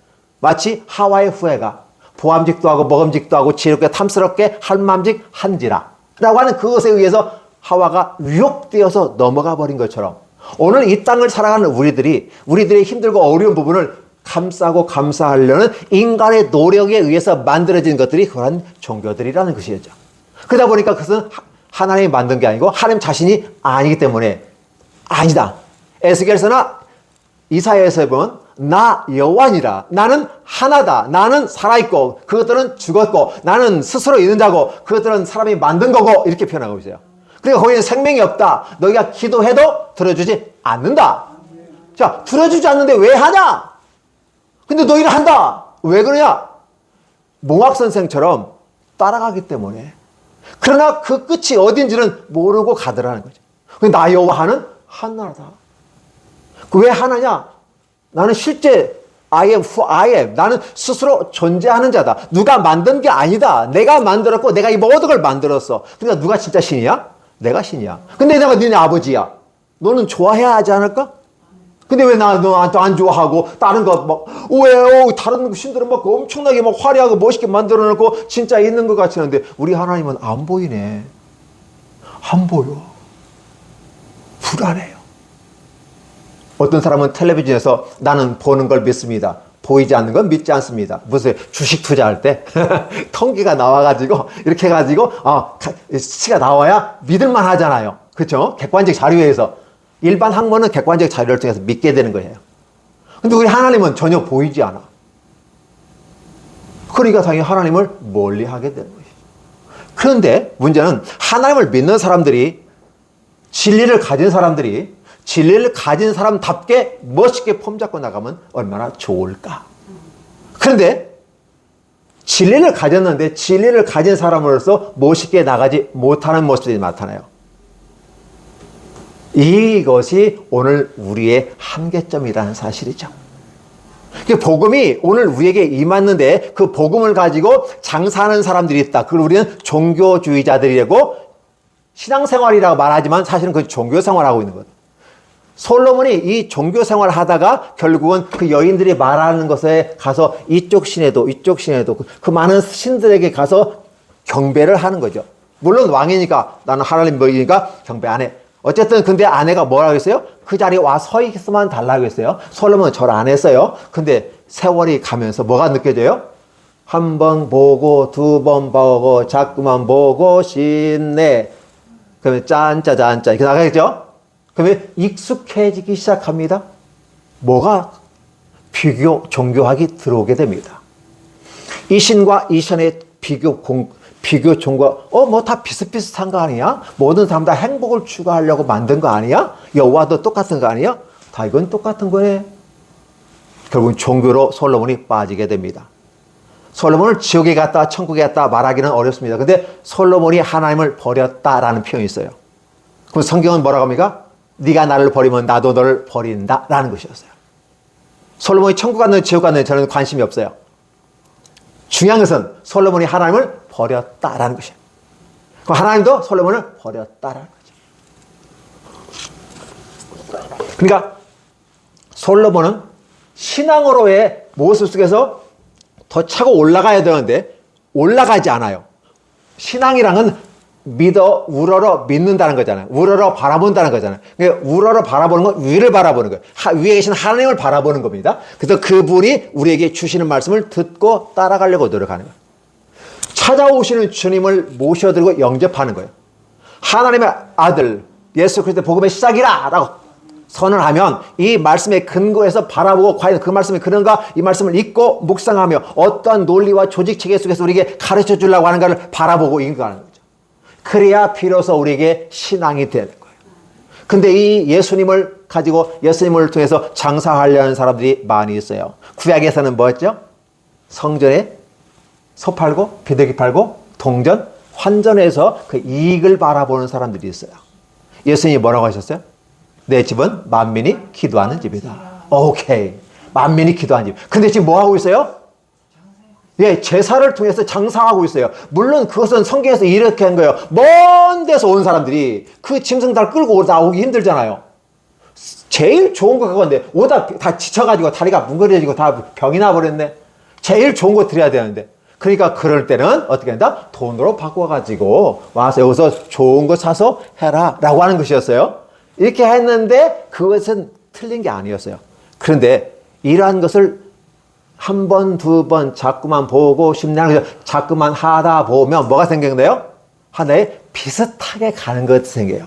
마치 하와의 후예가 보암직도 하고 먹음직도 하고 지혜롭게 탐스럽게 할맘직 한지라 라고 하는 그것에 의해서 하와가 유혹되어서 넘어가 버린 것처럼, 오늘 이 땅을 살아가는 우리들의 힘들고 어려운 부분을 감싸고 감사하려는 인간의 노력에 의해서 만들어진 것들이 그런 종교들이라는 것이죠. 그러다 보니까 그것은 하나님이 만든 게 아니고 하나님 자신이 아니기 때문에 아니다. 에스겔서나 이사야에서 보면 나 여호와니라, 나는 하나다, 나는 살아있고 그것들은 죽었고 나는 스스로 있는 자고 그것들은 사람이 만든 거고, 이렇게 표현하고 있어요. 그러니까 거기는 생명이 없다. 너희가 기도해도 들어주지 않는다. 자, 들어주지 않는데 왜 하냐? 근데 너희는 한다. 왜 그러냐? 몽학 선생처럼 따라가기 때문에. 그러나 그 끝이 어딘지는 모르고 가더라는 거죠. 나 여호와는 하나다. 왜 하나냐? 나는 실제 I am who I am. 나는 스스로 존재하는 자다. 누가 만든 게 아니다. 내가 만들었고 내가 이 모든 걸 만들었어. 그러니까 누가 진짜 신이야? 내가 신이야. 근데 내가 너네 아버지야. 너는 좋아해야 하지 않을까? 근데 왜 너한테 안 좋아하고 다른 거 왜 다른 신들은 엄청나게 화려하고 멋있게 만들어 놓고 진짜 있는 것 같이 하는데 우리 하나님은 안 보이네. 안 보여. 불안해요. 어떤 사람은 텔레비전에서 나는 보는 걸 믿습니다. 보이지 않는 건 믿지 않습니다. 무슨 주식 투자할 때 통계가 나와가지고 이렇게 해가지고 수치가 나와야 믿을만 하잖아요. 그렇죠? 객관적 자료에서. 일반 학문은 객관적 자료를 통해서 믿게 되는 거예요. 근데 우리 하나님은 전혀 보이지 않아. 그러니까 당연히 하나님을 멀리하게 되는 것이죠. 그런데 문제는 하나님을 믿는 사람들이, 진리를 가진 사람답게 멋있게 폼잡고 나가면 얼마나 좋을까. 그런데 진리를 가졌는데 진리를 가진 사람으로서 멋있게 나가지 못하는 모습들이 나타나요. 이것이 오늘 우리의 한계점이라는 사실이죠. 복음이 오늘 우리에게 임했는데 그 복음을 가지고 장사하는 사람들이 있다. 그걸 우리는 종교주의자들이라고 신앙생활이라고 말하지만 사실은 그 종교생활하고 있는 거예요. 솔로몬이 이 종교생활을 하다가 결국은 그 여인들이 말하는 것에 가서 이쪽 신에도 그 많은 신들에게 가서 경배를 하는 거죠. 물론 왕이니까, 나는 하나님 먹이니까 경배 안 해. 어쨌든 근데 아내가 뭐라고 했어요? 그 자리에 와 서 있으면 달라고 했어요. 솔로몬은 절 안 했어요. 근데 세월이 가면서 뭐가 느껴져요? 한 번 보고 두 번 보고 자꾸만 보고 싶네. 그러면 짠짜짠짜 이렇게 나가겠죠? 그러면 익숙해지기 시작합니다. 뭐가? 종교학이 들어오게 됩니다. 이 신과 이 신의 비교 좋은 거, 뭐 다 비슷비슷한 거 아니야? 모든 사람 다 행복을 추구하려고 만든 거 아니야? 여호와도 똑같은 거 아니야? 다 이건 똑같은 거네. 결국은 종교로 솔로몬이 빠지게 됩니다. 솔로몬을 지옥에 갔다 천국에 갔다 말하기는 어렵습니다. 근데 솔로몬이 하나님을 버렸다라는 표현이 있어요. 그럼 성경은 뭐라고 합니까? 네가 나를 버리면 나도 너를 버린다 라는 것이었어요. 솔로몬이 천국 갔는 지옥 갔는 저는 관심이 없어요. 중요한 것은 솔로몬이 하나님을 버렸다라는 것이에요. 그럼 하나님도 솔로몬을 버렸다라는 거죠. 그러니까 솔로몬은 신앙으로의 모습 속에서 더 차고 올라가야 되는데 올라가지 않아요. 신앙이랑은 우러러 믿는다는 거잖아요. 우러러 바라본다는 거잖아요. 그러니까 우러러 바라보는 건 위를 바라보는 거예요. 위에 계신 하나님을 바라보는 겁니다. 그래서 그분이 우리에게 주시는 말씀을 듣고 따라가려고 노력하는 거예요. 찾아오시는 주님을 모셔드리고 영접하는 거예요. 하나님의 아들 예수 그리스도의 복음의 시작이라 라고 선언하면 이 말씀의 근거에서 바라보고 과연 그 말씀이 그런가 이 말씀을 읽고 묵상하며 어떠한 논리와 조직체계 속에서 우리에게 가르쳐 주려고 하는가를 바라보고 인가하는 거죠. 그래야 비로소 우리에게 신앙이 되는 거예요. 근데 이 예수님을 가지고 예수님을 통해서 장사하려는 사람들이 많이 있어요. 구약에서는 뭐였죠? 성전에 소 팔고 비둘기 팔고 동전 환전해서 그 이익을 바라보는 사람들이 있어요. 예수님이 뭐라고 하셨어요? 내 집은 만민이 기도하는 집이다. 오케이. 만민이 기도하는 집. 근데 지금 뭐 하고 있어요? 예, 제사를 통해서 장사하고 있어요. 물론 그것은 성경에서 이렇게 한 거예요. 먼 데서 온 사람들이 그 짐승 다 끌고 나오기 힘들잖아요. 제일 좋은 거 그건데 오다 다 지쳐가지고 다리가 뭉그러지고 다 병이 나버렸네. 제일 좋은 거 드려야 되는데. 그러니까 그럴 때는 어떻게 한다? 돈으로 바꿔가지고 와서 여기서 좋은 거 사서 해라 라고 하는 것이었어요. 이렇게 했는데 그것은 틀린 게 아니었어요. 그런데 이러한 것을 한 번, 두 번 자꾸만 보고 심리하는 거죠. 자꾸만 하다 보면 뭐가 생겼나요? 하나의 비슷하게 가는 것이 생겨요.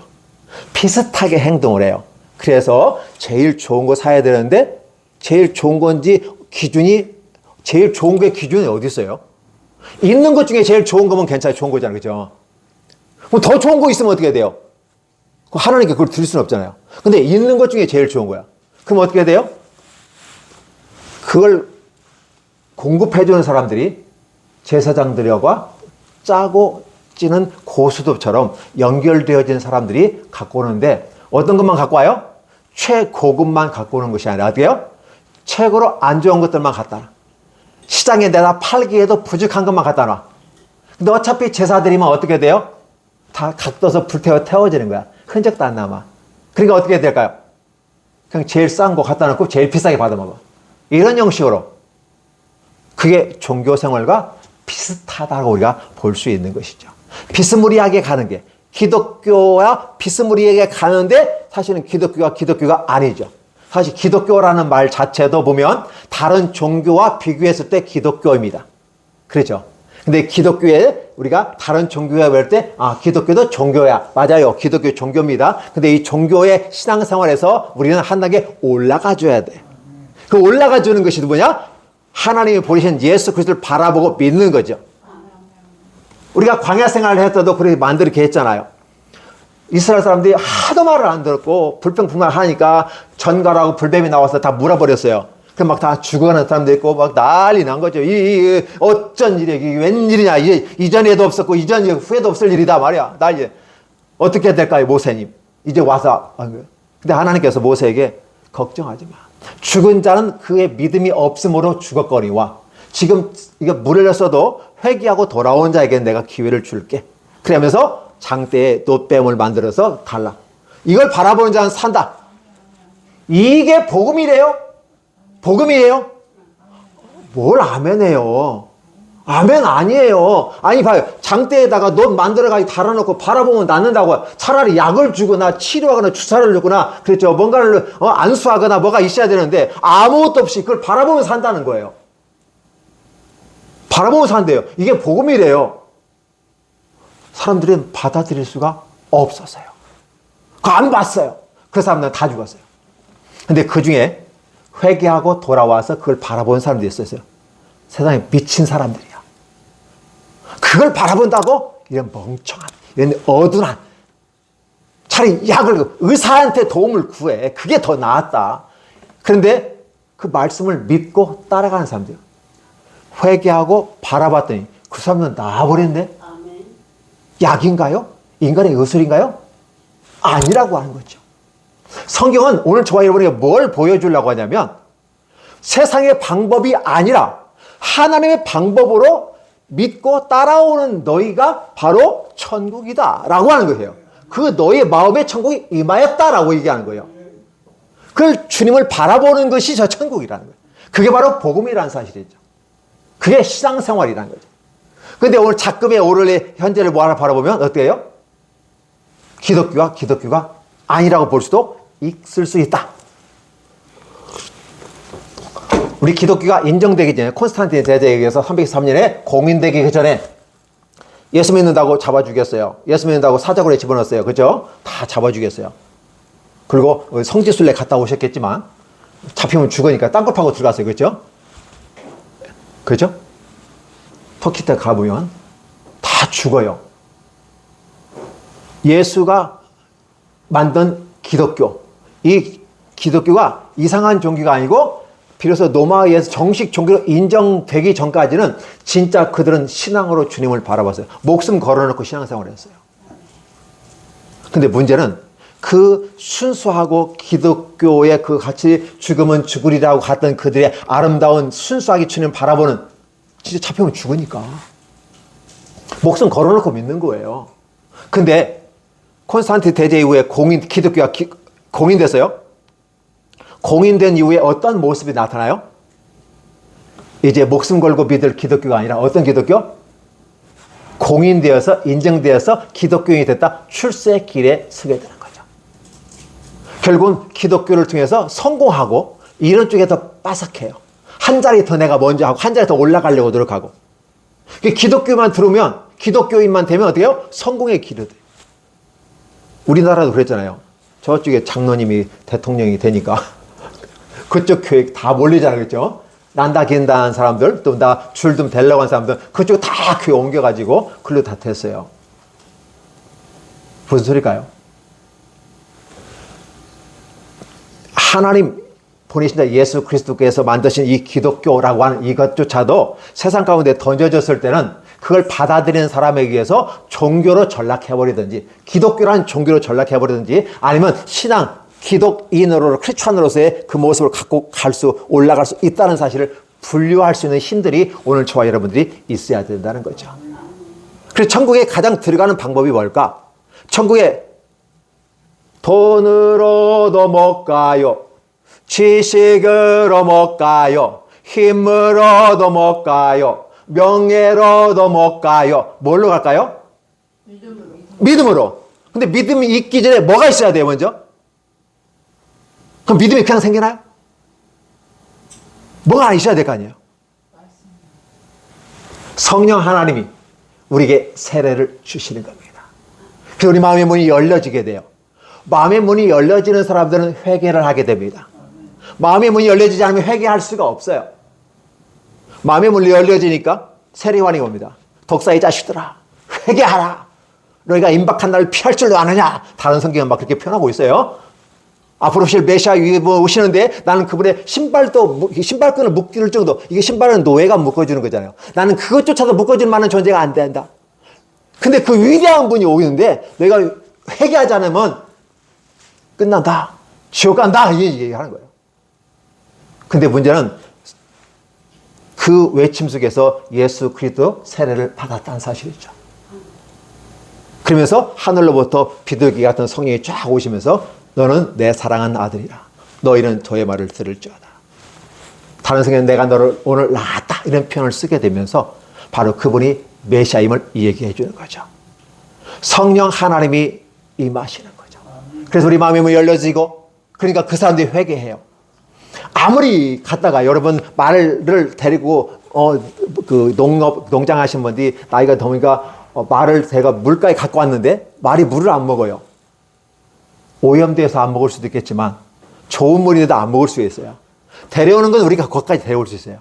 비슷하게 행동을 해요. 그래서 제일 좋은 거 사야 되는데 제일 좋은 건지 제일 좋은 게 기준이 어디 있어요? 있는 것 중에 제일 좋은 거면 괜찮아요. 좋은 거잖아요. 그죠? 그럼 더 좋은 거 있으면 어떻게 돼요? 하나님께 그걸 드릴 수는 없잖아요. 근데 있는 것 중에 제일 좋은 거야. 그럼 어떻게 돼요? 그걸 공급해주는 사람들이 제사장들과 짜고 찌는 고수톱처럼 연결되어진 사람들이 갖고 오는데 어떤 것만 갖고 와요? 최고급만 갖고 오는 것이 아니라 어떻게 해요? 최고로 안 좋은 것들만 갖다 놔. 시장에 내다 팔기에도 부족한 것만 갖다 놔. 근데 어차피 제사드리면 어떻게 돼요? 다 각도서 불태워 태워지는 거야. 흔적도 안 남아. 그러니까 어떻게 해야 될까요? 그냥 제일 싼 거 갖다 놓고 제일 비싸게 받아먹어. 이런 형식으로. 그게 종교 생활과 비슷하다고 우리가 볼 수 있는 것이죠. 비스무리하게 가는 게 기독교와 비스무리하게 가는데 사실은 기독교가 아니죠. 사실 기독교라는 말 자체도 보면 다른 종교와 비교했을 때 기독교입니다. 그렇죠? 근데 기독교에 우리가 다른 종교에 볼 때 기독교도 종교야. 맞아요. 기독교 종교입니다. 근데 이 종교의 신앙생활에서 우리는 한 단계 올라가 줘야 돼. 그 올라가 주는 것이 뭐냐? 하나님이 보내신 예수 그리스도를 바라보고 믿는 거죠. 우리가 광야 생활을 했어도 그렇게 만들게 했잖아요. 이스라엘 사람들이 하도 말을 안 들었고 불평불만하니까 전갈하고 불뱀이 나와서 다 물어버렸어요. 그럼 막 다 죽어가는 사람도 있고 막 난리 난 거죠. 어쩐 일이야, 이게 웬일이냐, 이제 이전에도 없었고 이전 후에도 없을 일이다 말이야. 난리. 어떻게 될까요, 모세님? 이제 와서. 근데 하나님께서 모세에게 걱정하지 마. 죽은 자는 그의 믿음이 없음으로 죽었거니와 지금 이거 물을 흘렸어도 회개하고 돌아온 자에게 내가 기회를 줄게. 그러면서 장대에 놋뱀을 만들어서 갈라. 이걸 바라보는 자는 산다. 이게 복음이래요? 복음이에요? 뭘 아멘해요? 아멘 아니에요. 아니 봐요. 장대에다가 놋 만들어가지고 달아놓고 바라보면 낫는다고. 차라리 약을 주거나 치료하거나 주사를 주거나 그렇죠. 뭔가를 안수하거나 뭐가 있어야 되는데 아무것도 없이 그걸 바라보면 산다는 거예요. 바라보면 산대요. 이게 복음이래요. 사람들은 받아들일 수가 없었어요. 그거 안 봤어요. 그 사람들은 다 죽었어요. 근데 그 중에 회개하고 돌아와서 그걸 바라보는 사람들이 있었어요. 세상에 미친 사람들이야. 그걸 바라본다고? 이런 멍청한, 이런 어둔한, 차라리 약을, 의사한테 도움을 구해. 그게 더 나았다. 그런데 그 말씀을 믿고 따라가는 사람들, 회개하고 바라봤더니 그 사람은 나아버렸네? 약인가요? 인간의 의술인가요? 아니라고 하는 거죠. 성경은 오늘 저와 여러분에게 뭘 보여주려고 하냐면 세상의 방법이 아니라 하나님의 방법으로 믿고 따라오는 너희가 바로 천국이다 라고 하는 거예요. 그 너희의 마음에 천국이 임하였다라고 얘기하는 거예요. 그 주님을 바라보는 것이 저 천국이라는 거예요. 그게 바로 복음이라는 사실이죠. 그게 신앙생활이라는 거죠. 근데 오늘 작금의 오늘의 현재를 뭐 하나 바라보면 어때요? 기독교가 아니라고 볼 수도 있을 수 있다. 우리 기독교가 인정되기 전에 콘스탄틴 대제에 의해서 323년에 공인되기 전에 예수 믿는다고 잡아 죽였어요. 예수 믿는다고 사자굴에 집어넣었어요. 그죠? 다 잡아 죽였어요. 그리고 성지순례 갔다 오셨겠지만 잡히면 죽으니까 땅굴 파고 들어갔어요. 그죠? 그죠? 터키 때 가보면 다 죽어요. 예수가 만든 기독교, 이 기독교가 이상한 종교가 아니고 비로소 로마에서 정식 종교로 인정되기 전까지는 진짜 그들은 신앙으로 주님을 바라봤어요. 목숨 걸어놓고 신앙생활을 했어요. 근데 문제는 그 순수하고 기독교의 그 같이 죽으면 죽으리라고 갔던 그들의 아름다운 순수하게 주님 바라보는, 진짜 잡히면 죽으니까 목숨 걸어놓고 믿는 거예요. 근데 콘스탄틴 대제 이후에 기독교가 공인됐어요. 공인된 이후에 어떤 모습이 나타나요? 이제 목숨 걸고 믿을 기독교가 아니라 어떤 기독교? 공인되어서 인정되어서 기독교인이 됐다. 출세의 길에 서게 되는 거죠. 결국은 기독교를 통해서 성공하고 이런 쪽에 더 빠삭해요. 한 자리 더 내가 먼저 하고 한 자리 더 올라가려고 노력하고. 기독교만 들으면, 기독교인만 되면 어떻게 해요? 성공의 길이 돼요. 우리나라도 그랬잖아요. 저쪽에 장로님이 대통령이 되니까 그쪽 교회 다 몰리잖아요. 그렇죠? 난다 긴다한 사람들, 또 나 줄 좀 대려고 한 사람들, 그쪽 다 교회 옮겨가지고 글로 다 됐어요. 무슨 소리일까요? 하나님 보내신 예수 그리스도께서 만드신 이 기독교라고 하는 이것조차도 세상 가운데 던져졌을 때는 그걸 받아들이는 사람에게 의해서 종교로 전락해버리든지, 기독교라는 종교로 전락해버리든지, 아니면 신앙, 기독인으로, 크리스찬으로서의 그 모습을 갖고 올라갈 수 있다는 사실을 분류할 수 있는 힘들이 오늘 저와 여러분들이 있어야 된다는 거죠. 그래서 천국에 가장 들어가는 방법이 뭘까? 천국에 돈으로도 못 가요. 지식으로 못 가요. 힘으로도 못 가요. 명예로도 못 가요. 뭘로 갈까요? 믿음으로. 근데 믿음이 있기 전에 뭐가 있어야 돼요, 먼저? 그럼 믿음이 그냥 생기나요? 뭐가 있어야 될 거 아니에요? 성령 하나님이 우리에게 세례를 주시는 겁니다. 그래서 우리 마음의 문이 열려지게 돼요. 마음의 문이 열려지는 사람들은 회개를 하게 됩니다. 마음의 문이 열려지지 않으면 회개할 수가 없어요. 마음의 문이 열려지니까 세례요한이 옵니다. 독사의 자식들아, 회개하라. 너희가 임박한 날을 피할 줄로 아느냐. 다른 성경은 막 그렇게 표현하고 있어요. 앞으로 오실 메시아 위에 오시는데 나는 그분의 신발끈을 묶일 정도, 이게 신발은 노예가 묶어주는 거잖아요. 나는 그것조차도 묶어줄 만한 존재가 안 된다. 근데 그 위대한 분이 오는데 너희가 회개하지 않으면 끝난다. 지옥 간다. 이 얘기하는 거예요. 근데 문제는 그 외침 속에서 예수 그리스도 세례를 받았다는 사실이죠. 그러면서 하늘로부터 비둘기 같은 성령이 쫙 오시면서 너는 내 사랑하는 아들이라. 너희는 저의 말을 들을지어다. 다른 성경은 내가 너를 오늘 낳았다. 이런 표현을 쓰게 되면서 바로 그분이 메시아임을 얘기해 주는 거죠. 성령 하나님이 임하시는 거죠. 그래서 우리 마음이 열려지고, 그러니까 그 사람들이 회개해요. 아무리 갔다가 여러분 말을 데리고 그 농장 하신 분들이 나이가 더우니까 말을 제가 물가에 갖고 왔는데 말이 물을 안 먹어요. 오염돼서 안 먹을 수도 있겠지만 좋은 물인데도 안 먹을 수 있어요. 데려오는 건 우리가 거기까지 데려올 수 있어요.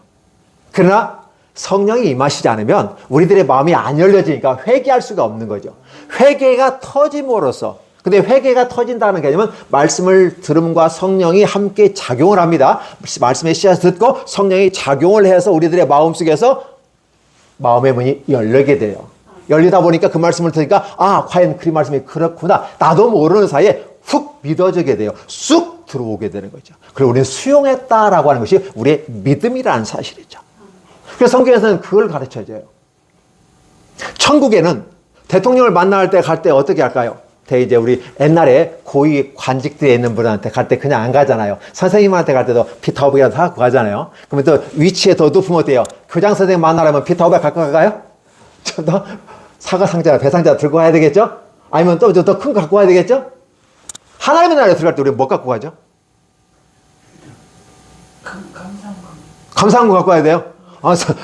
그러나 성령이 임하시지 않으면 우리들의 마음이 안 열려지니까 회개할 수가 없는 거죠. 회개가 터짐으로써, 근데 회개가 터진다는 개념은 말씀을 들음과 성령이 함께 작용을 합니다. 말씀의 씨앗을 듣고 성령이 작용을 해서 우리들의 마음속에서 마음의 문이 열리게 돼요. 열리다 보니까 그 말씀을 들으니까 아, 과연 그 말씀이 그렇구나. 나도 모르는 사이에 훅 믿어지게 돼요. 쑥 들어오게 되는 거죠. 그리고 우리는 수용했다라고 하는 것이 우리의 믿음이라는 사실이죠. 그래서 성경에서는 그걸 가르쳐줘요. 천국에는 대통령을 만날 때 갈 때 어떻게 할까요? 이제 우리 옛날에 고위 관직들에 있는 분한테 갈 때 그냥 안 가잖아요. 선생님한테 갈 때도 피타오백이라도 사갖고 가잖아요. 그러면 또 위치에 더 높으면 어때요? 교장 선생님 만나려면 피타오백 갖고 갈까요? 좀 더 사과 상자나 배 상자 들고 가야 되겠죠? 아니면 또 더 큰 거 갖고 가야 되겠죠? 하나님의 나라에 들어갈 때 우리 뭐 갖고 가죠? 감사한 거 갖고 가야 돼요?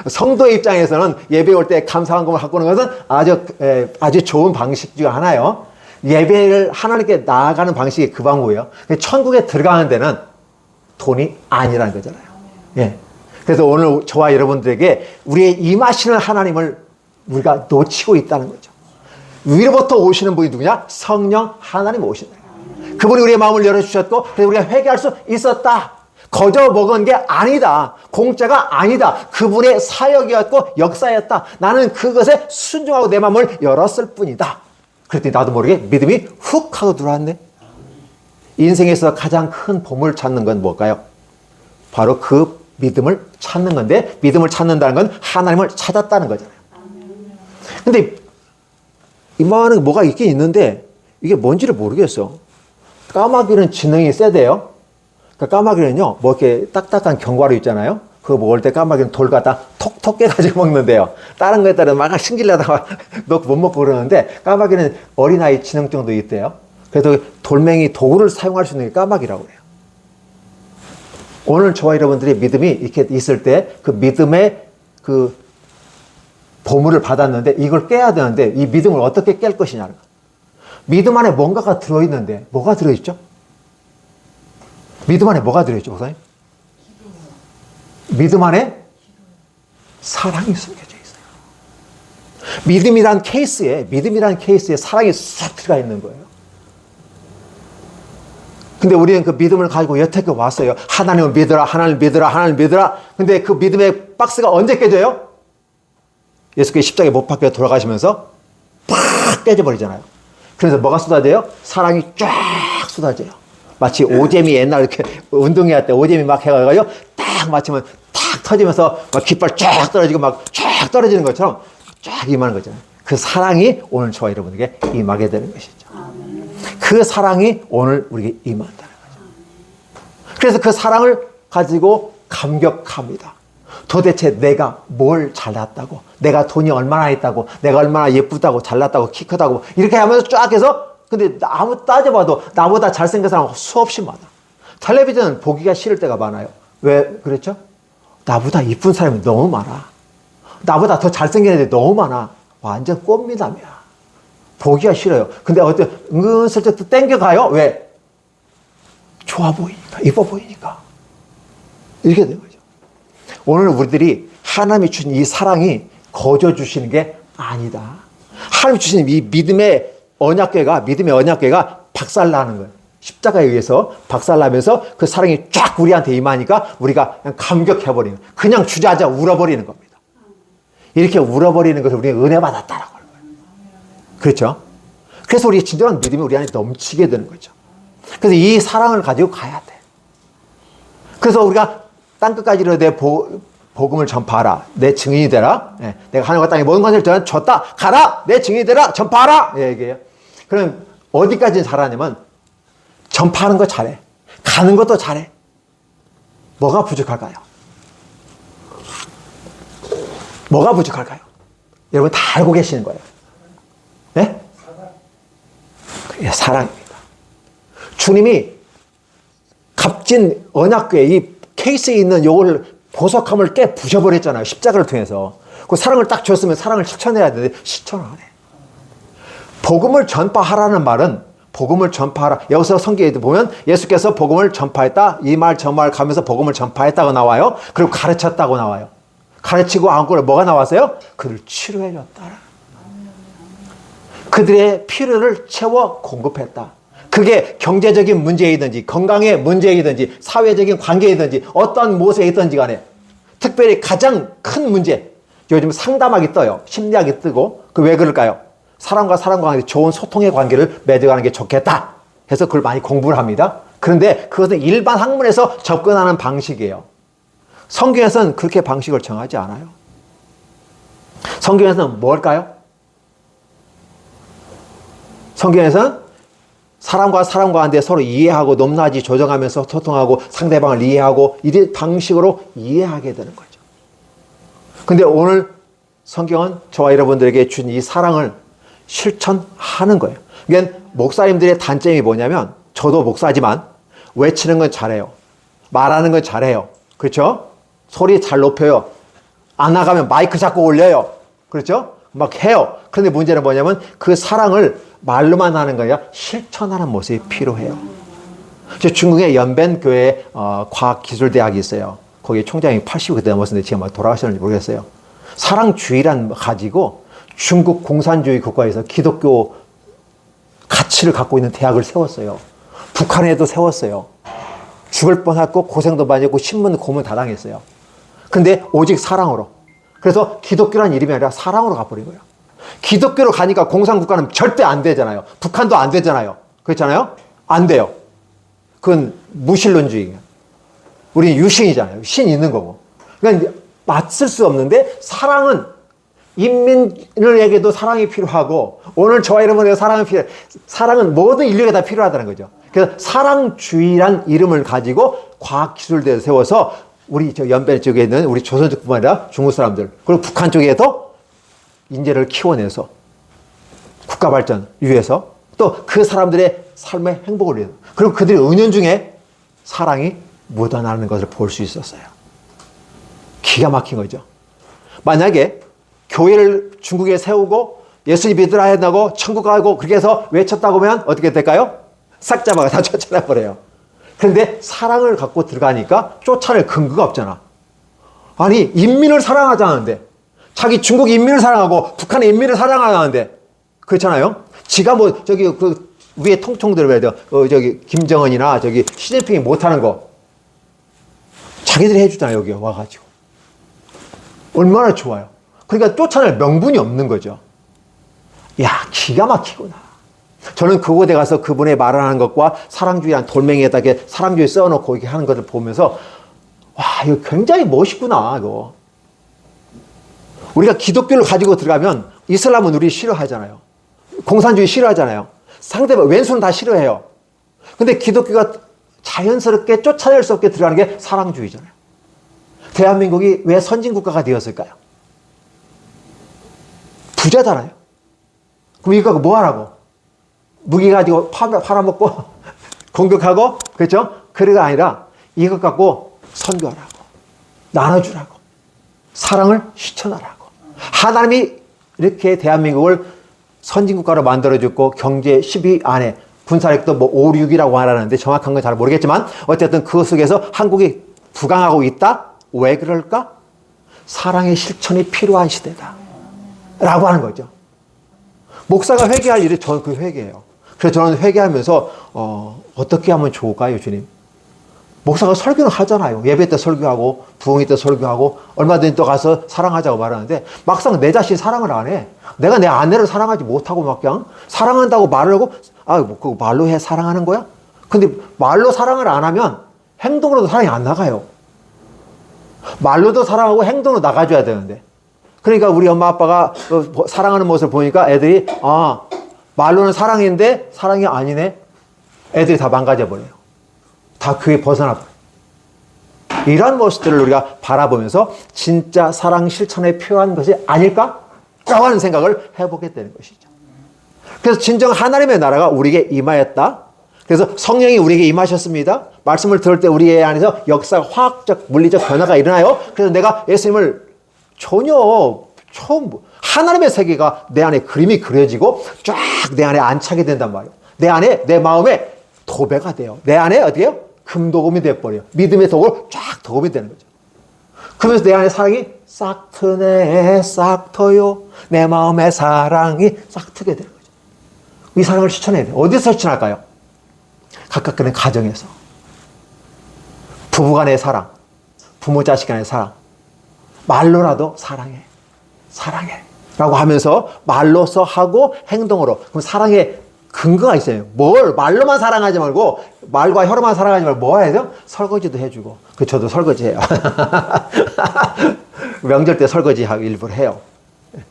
성도의 입장에서는 예배 올 때 감사한 것을 갖고 오는 것은 아주 좋은 방식 중 하나요. 예배를 하나님께 나아가는 방식이 그 방법이에요. 천국에 들어가는 데는 돈이 아니라는 거잖아요. 예. 그래서 오늘 저와 여러분들에게 우리의 임하시는 하나님을 우리가 놓치고 있다는 거죠. 위로부터 오시는 분이 누구냐? 성령 하나님 오신다. 그분이 우리의 마음을 열어주셨고, 그래서 우리가 회개할 수 있었다. 거저 먹은 게 아니다. 공짜가 아니다. 그분의 사역이었고 역사였다. 나는 그것에 순종하고 내 마음을 열었을 뿐이다. 그랬더니 나도 모르게 믿음이 훅 하고 들어왔네. 인생에서 가장 큰 보물을 찾는 건 뭘까요? 바로 그 믿음을 찾는 건데, 믿음을 찾는다는 건 하나님을 찾았다는 거잖아요. 근데 이만한 뭐가 있긴 있는데 이게 뭔지를 모르겠어. 까마귀는 지능이 세대요. 그러니까 까마귀는요, 뭐 이렇게 딱딱한 견과류 있잖아요. 그거 먹을 때 까마귀는 돌 갖다 톡톡 깨가지고 먹는데요. 다른 거에 따라 막 신기하다가 넣고 못 먹고 그러는데, 까마귀는 어린아이 지능 정도 있대요. 그래서 돌멩이 도구를 사용할 수 있는 게 까마귀라고 그래요. 오늘 저와 여러분들이 믿음이 이렇게 있을 때 그 믿음의 그 보물을 받았는데 이걸 깨야 되는데 이 믿음을 어떻게 깰 것이냐는 거예요. 믿음 안에 뭔가가 들어있는데 뭐가 들어있죠? 믿음 안에 뭐가 들어있죠, 목사님? 믿음 안에 사랑이 숨겨져 있어요. 믿음이란 케이스에 사랑이 싹 들어가 있는 거예요. 근데 우리는 그 믿음을 가지고 여태껏 왔어요. 하나님을 믿어라, 하나님을 믿어라, 하나님을 믿어라. 근데 그 믿음의 박스가 언제 깨져요? 예수께서 십자가에 못 박혀 돌아가시면서 팍 깨져버리잖아요. 그래서 뭐가 쏟아져요? 사랑이 쫙 쏟아져요. 마치 오재미 옛날 이렇게 운동회 때 오재미 막 해가지고 딱 맞추면 탁 터지면서 막 깃발 쫙 떨어지고 막 쫙 떨어지는 것처럼 쫙 임하는 거잖아요. 그 사랑이 오늘 저와 여러분에게 임하게 되는 것이죠. 그 사랑이 오늘 우리에게 임한다는 거죠. 그래서 그 사랑을 가지고 감격합니다. 도대체 내가 뭘 잘났다고, 내가 돈이 얼마나 있다고, 내가 얼마나 예쁘다고, 잘났다고, 키 크다고 이렇게 하면서 쫙 해서, 근데 아무 따져봐도 나보다 잘생긴 사람 수없이 많아. 텔레비전은 보기가 싫을 때가 많아요. 왜 그랬죠? 나보다 이쁜 사람이 너무 많아. 나보다 더 잘생긴 애들이 너무 많아. 완전 꽃미남이야. 보기가 싫어요. 근데 어때? 은근슬쩍 또 땡겨가요. 왜? 좋아 보이니까, 이뻐 보이니까. 이렇게 되는 거죠. 오늘 우리들이 하나님이 주신 이 사랑이 거저 주시는 게 아니다. 하나님이 주신 이 믿음의 언약궤가 박살나는 거예요. 십자가에 의해서 박살나면서 그 사랑이 쫙 우리한테 임하니까 우리가 그냥 감격해버리는, 그냥 주저앉아 울어버리는 겁니다. 이렇게 울어버리는 것을 우리가 은혜 받았다라고 하는 거예요. 그렇죠? 그래서 우리 진정한 믿음이 우리 안에 넘치게 되는 거죠. 그래서 이 사랑을 가지고 가야 돼. 그래서 우리가 땅끝까지 내 복음을 전파하라. 내 증인이 되라. 예, 내가 하늘과 땅에 모든 것을 줬다. 가라. 내 증인이 되라. 전파하라. 예, 얘기해요. 그럼 어디까지 잘하냐면 전파하는 거 잘해. 가는 것도 잘해. 뭐가 부족할까요? 뭐가 부족할까요? 여러분 다 알고 계시는 거예요. 네? 예, 사랑입니다. 주님이 값진 언약궤 이 케이스에 있는 요걸 보석함을 깨 부셔버렸잖아요. 십자가를 통해서. 그 사랑을 딱 줬으면 사랑을 실천해야 되는데 실천을 안 해. 복음을 전파하라는 말은 복음을 전파하라. 여기서 성경에 보면 예수께서 복음을 전파했다. 이 말 저 말 가면서 복음을 전파했다고 나와요. 그리고 가르쳤다고 나와요. 가르치고 안고 뭐가 나왔어요? 그를 치료해 줬다. 그들의 필요를 채워 공급했다. 그게 경제적인 문제이든지 건강의 문제이든지 사회적인 관계이든지 어떤 모습에 있든지 간에 특별히 가장 큰 문제, 요즘 상담학이 떠요. 심리학이 뜨고. 그 왜 그럴까요? 사람과 사람과 관계, 좋은 소통의 관계를 맺어가는 게 좋겠다 해서 그걸 많이 공부를 합니다. 그런데 그것은 일반 학문에서 접근하는 방식이에요. 성경에서는 그렇게 방식을 정하지 않아요. 성경에서는 뭘까요? 성경에서는 사람과 사람과 관계 서로 이해하고 높낮이 조정하면서 소통하고 상대방을 이해하고 이 방식으로 이해하게 되는 거죠. 근데 오늘 성경은 저와 여러분들에게 준 이 사랑을 실천하는 거예요. 그러니까 목사님들의 단점이 뭐냐면 저도 목사지만 외치는 건 잘해요. 말하는 건 잘해요. 그렇죠? 소리 잘 높여요. 안 나가면 마이크 잡고 올려요. 그렇죠? 막 해요. 그런데 문제는 뭐냐면 그 사랑을 말로만 하는 거 아니라 실천하는 모습이 필요해요. 저 중국의 연변교회 과학기술대학이 있어요. 거기 총장이 80이 그때 넘었는데 지금 돌아가셨는지 모르겠어요. 사랑주의란 가지고 중국 공산주의 국가에서 기독교 가치를 갖고 있는 대학을 세웠어요. 북한에도 세웠어요. 죽을 뻔했고 고생도 많이 했고 신문 고문 다 당했어요. 근데 오직 사랑으로. 그래서 기독교라는 이름이 아니라 사랑으로 가버린 거예요. 기독교로 가니까 공산국가는 절대 안 되잖아요. 북한도 안 되잖아요. 그렇잖아요? 안 돼요. 그건 무신론주의예요. 우리는 유신이잖아요. 신 있는 거고. 그러니까 맞설 수 없는데 사랑은 인민에게도 사랑이 필요하고 오늘 저와 여러분에게 사랑이 필요해요. 사랑은 모든 인류에게 다 필요하다는 거죠. 그래서 사랑주의란 이름을 가지고 과학기술대를 세워서 우리 저 연변 쪽에 있는 우리 조선족뿐만 아니라 중국 사람들 그리고 북한 쪽에도 인재를 키워내서 국가 발전 위해서 또 그 사람들의 삶의 행복을 위해서 그리고 그들의 은연중에 사랑이 묻어나는 것을 볼 수 있었어요. 기가 막힌 거죠. 만약에 교회를 중국에 세우고 예수님 믿으라 한다고 천국 가고 그렇게 해서 외쳤다고 하면 어떻게 될까요? 싹 잡아가 다 쫓아내버려요. 그런데 사랑을 갖고 들어가니까 쫓아낼 근거가 없잖아. 아니 인민을 사랑하자는데 자기 중국 인민을 사랑하고 북한의 인민을 사랑하는데 그렇잖아요. 지가 뭐 저기 그 위에 통통들 왜 저기 김정은이나 저기 시진핑이 못하는 거 자기들이 해주잖아요. 여기 와가지고 얼마나 좋아요. 그러니까 쫓아낼 명분이 없는 거죠. 야 기가 막히구나. 저는 그곳에 가서 그분의 말하는 것과 사랑주의란 돌멩이에다 이렇게 사랑주의 써놓고 이렇게 하는 것을 보면서 와 이거 굉장히 멋있구나. 이거 우리가 기독교를 가지고 들어가면 이슬람은 우리 싫어하잖아요. 공산주의 싫어하잖아요. 상대방 왼수는 다 싫어해요. 근데 기독교가 자연스럽게 쫓아낼 수 없게 들어가는 게 사랑주의잖아요. 대한민국이 왜 선진국가가 되었을까요? 부자잖아요. 그럼 이거 뭐 하라고? 무기 가지고 팔아먹고 공격하고 그렇죠? 그래가 아니라 이것 갖고 선교하라고 나눠주라고 사랑을 실천하라고 하나님이 이렇게 대한민국을 선진국가로 만들어줬고 경제 10위 안에 군사력도 뭐 5, 6이라고 말하는데 정확한 건 잘 모르겠지만 어쨌든 그 속에서 한국이 부강하고 있다? 왜 그럴까? 사랑의 실천이 필요한 시대다 라고 하는 거죠. 목사가 회개할 일이 저는 그 회개예요. 그래서 저는 회개하면서 어떻게 하면 좋을까요, 주님? 목사가 설교는 하잖아요. 예배 때 설교하고 부흥회 때 설교하고 얼마든지 또 가서 사랑하자고 말하는데 막상 내 자신 사랑을 안 해. 내가 내 아내를 사랑하지 못하고 막 그냥 사랑한다고 말을 하고 뭐 그거 말로 해 사랑하는 거야? 근데 말로 사랑을 안 하면 행동으로도 사랑이 안 나가요. 말로도 사랑하고 행동으로 나가줘야 되는데 그러니까 우리 엄마 아빠가 사랑하는 모습을 보니까 애들이 말로는 사랑인데 사랑이 아니네. 애들이 다 망가져버려요. 다 교회 벗어나버려요. 이런 모습들을 우리가 바라보면서 진짜 사랑 실천에 표한 것이 아닐까? 라고 하는 생각을 해보게 되는 것이죠. 그래서 진정 하나님의 나라가 우리에게 임하였다. 그래서 성령이 우리에게 임하셨습니다. 말씀을 들을 때 우리 안에서 역사, 화학적, 물리적 변화가 일어나요. 그래서 내가 예수님을 전혀 처음 하나님의 세계가 내 안에 그림이 그려지고 쫙 내 안에 안착이 된단 말이에요. 내 안에 내 마음에 도배가 돼요. 내 안에 어떻게 해요? 금도금이 돼버려요. 믿음의 도구를 쫙 도금이 되는 거죠. 그러면서 내 안에 사랑이 싹 트네, 싹 터요. 내 마음의 사랑이 싹 트게 되는 거죠. 이 사랑을 실천해야 돼요. 어디서 실천할까요? 각각 그런 가정에서. 부부 간의 사랑, 부모 자식 간의 사랑, 말로라도 사랑해, 사랑해 라고 하면서 말로서 하고 행동으로. 그럼 사랑의 근거가 있어요. 뭘 말로만 사랑하지 말고 말과 혀로만 사랑하지 말고 뭐 해야 돼요? 설거지도 해주고. 저도 설거지해요. 명절 때 설거지하고 일부러 해요.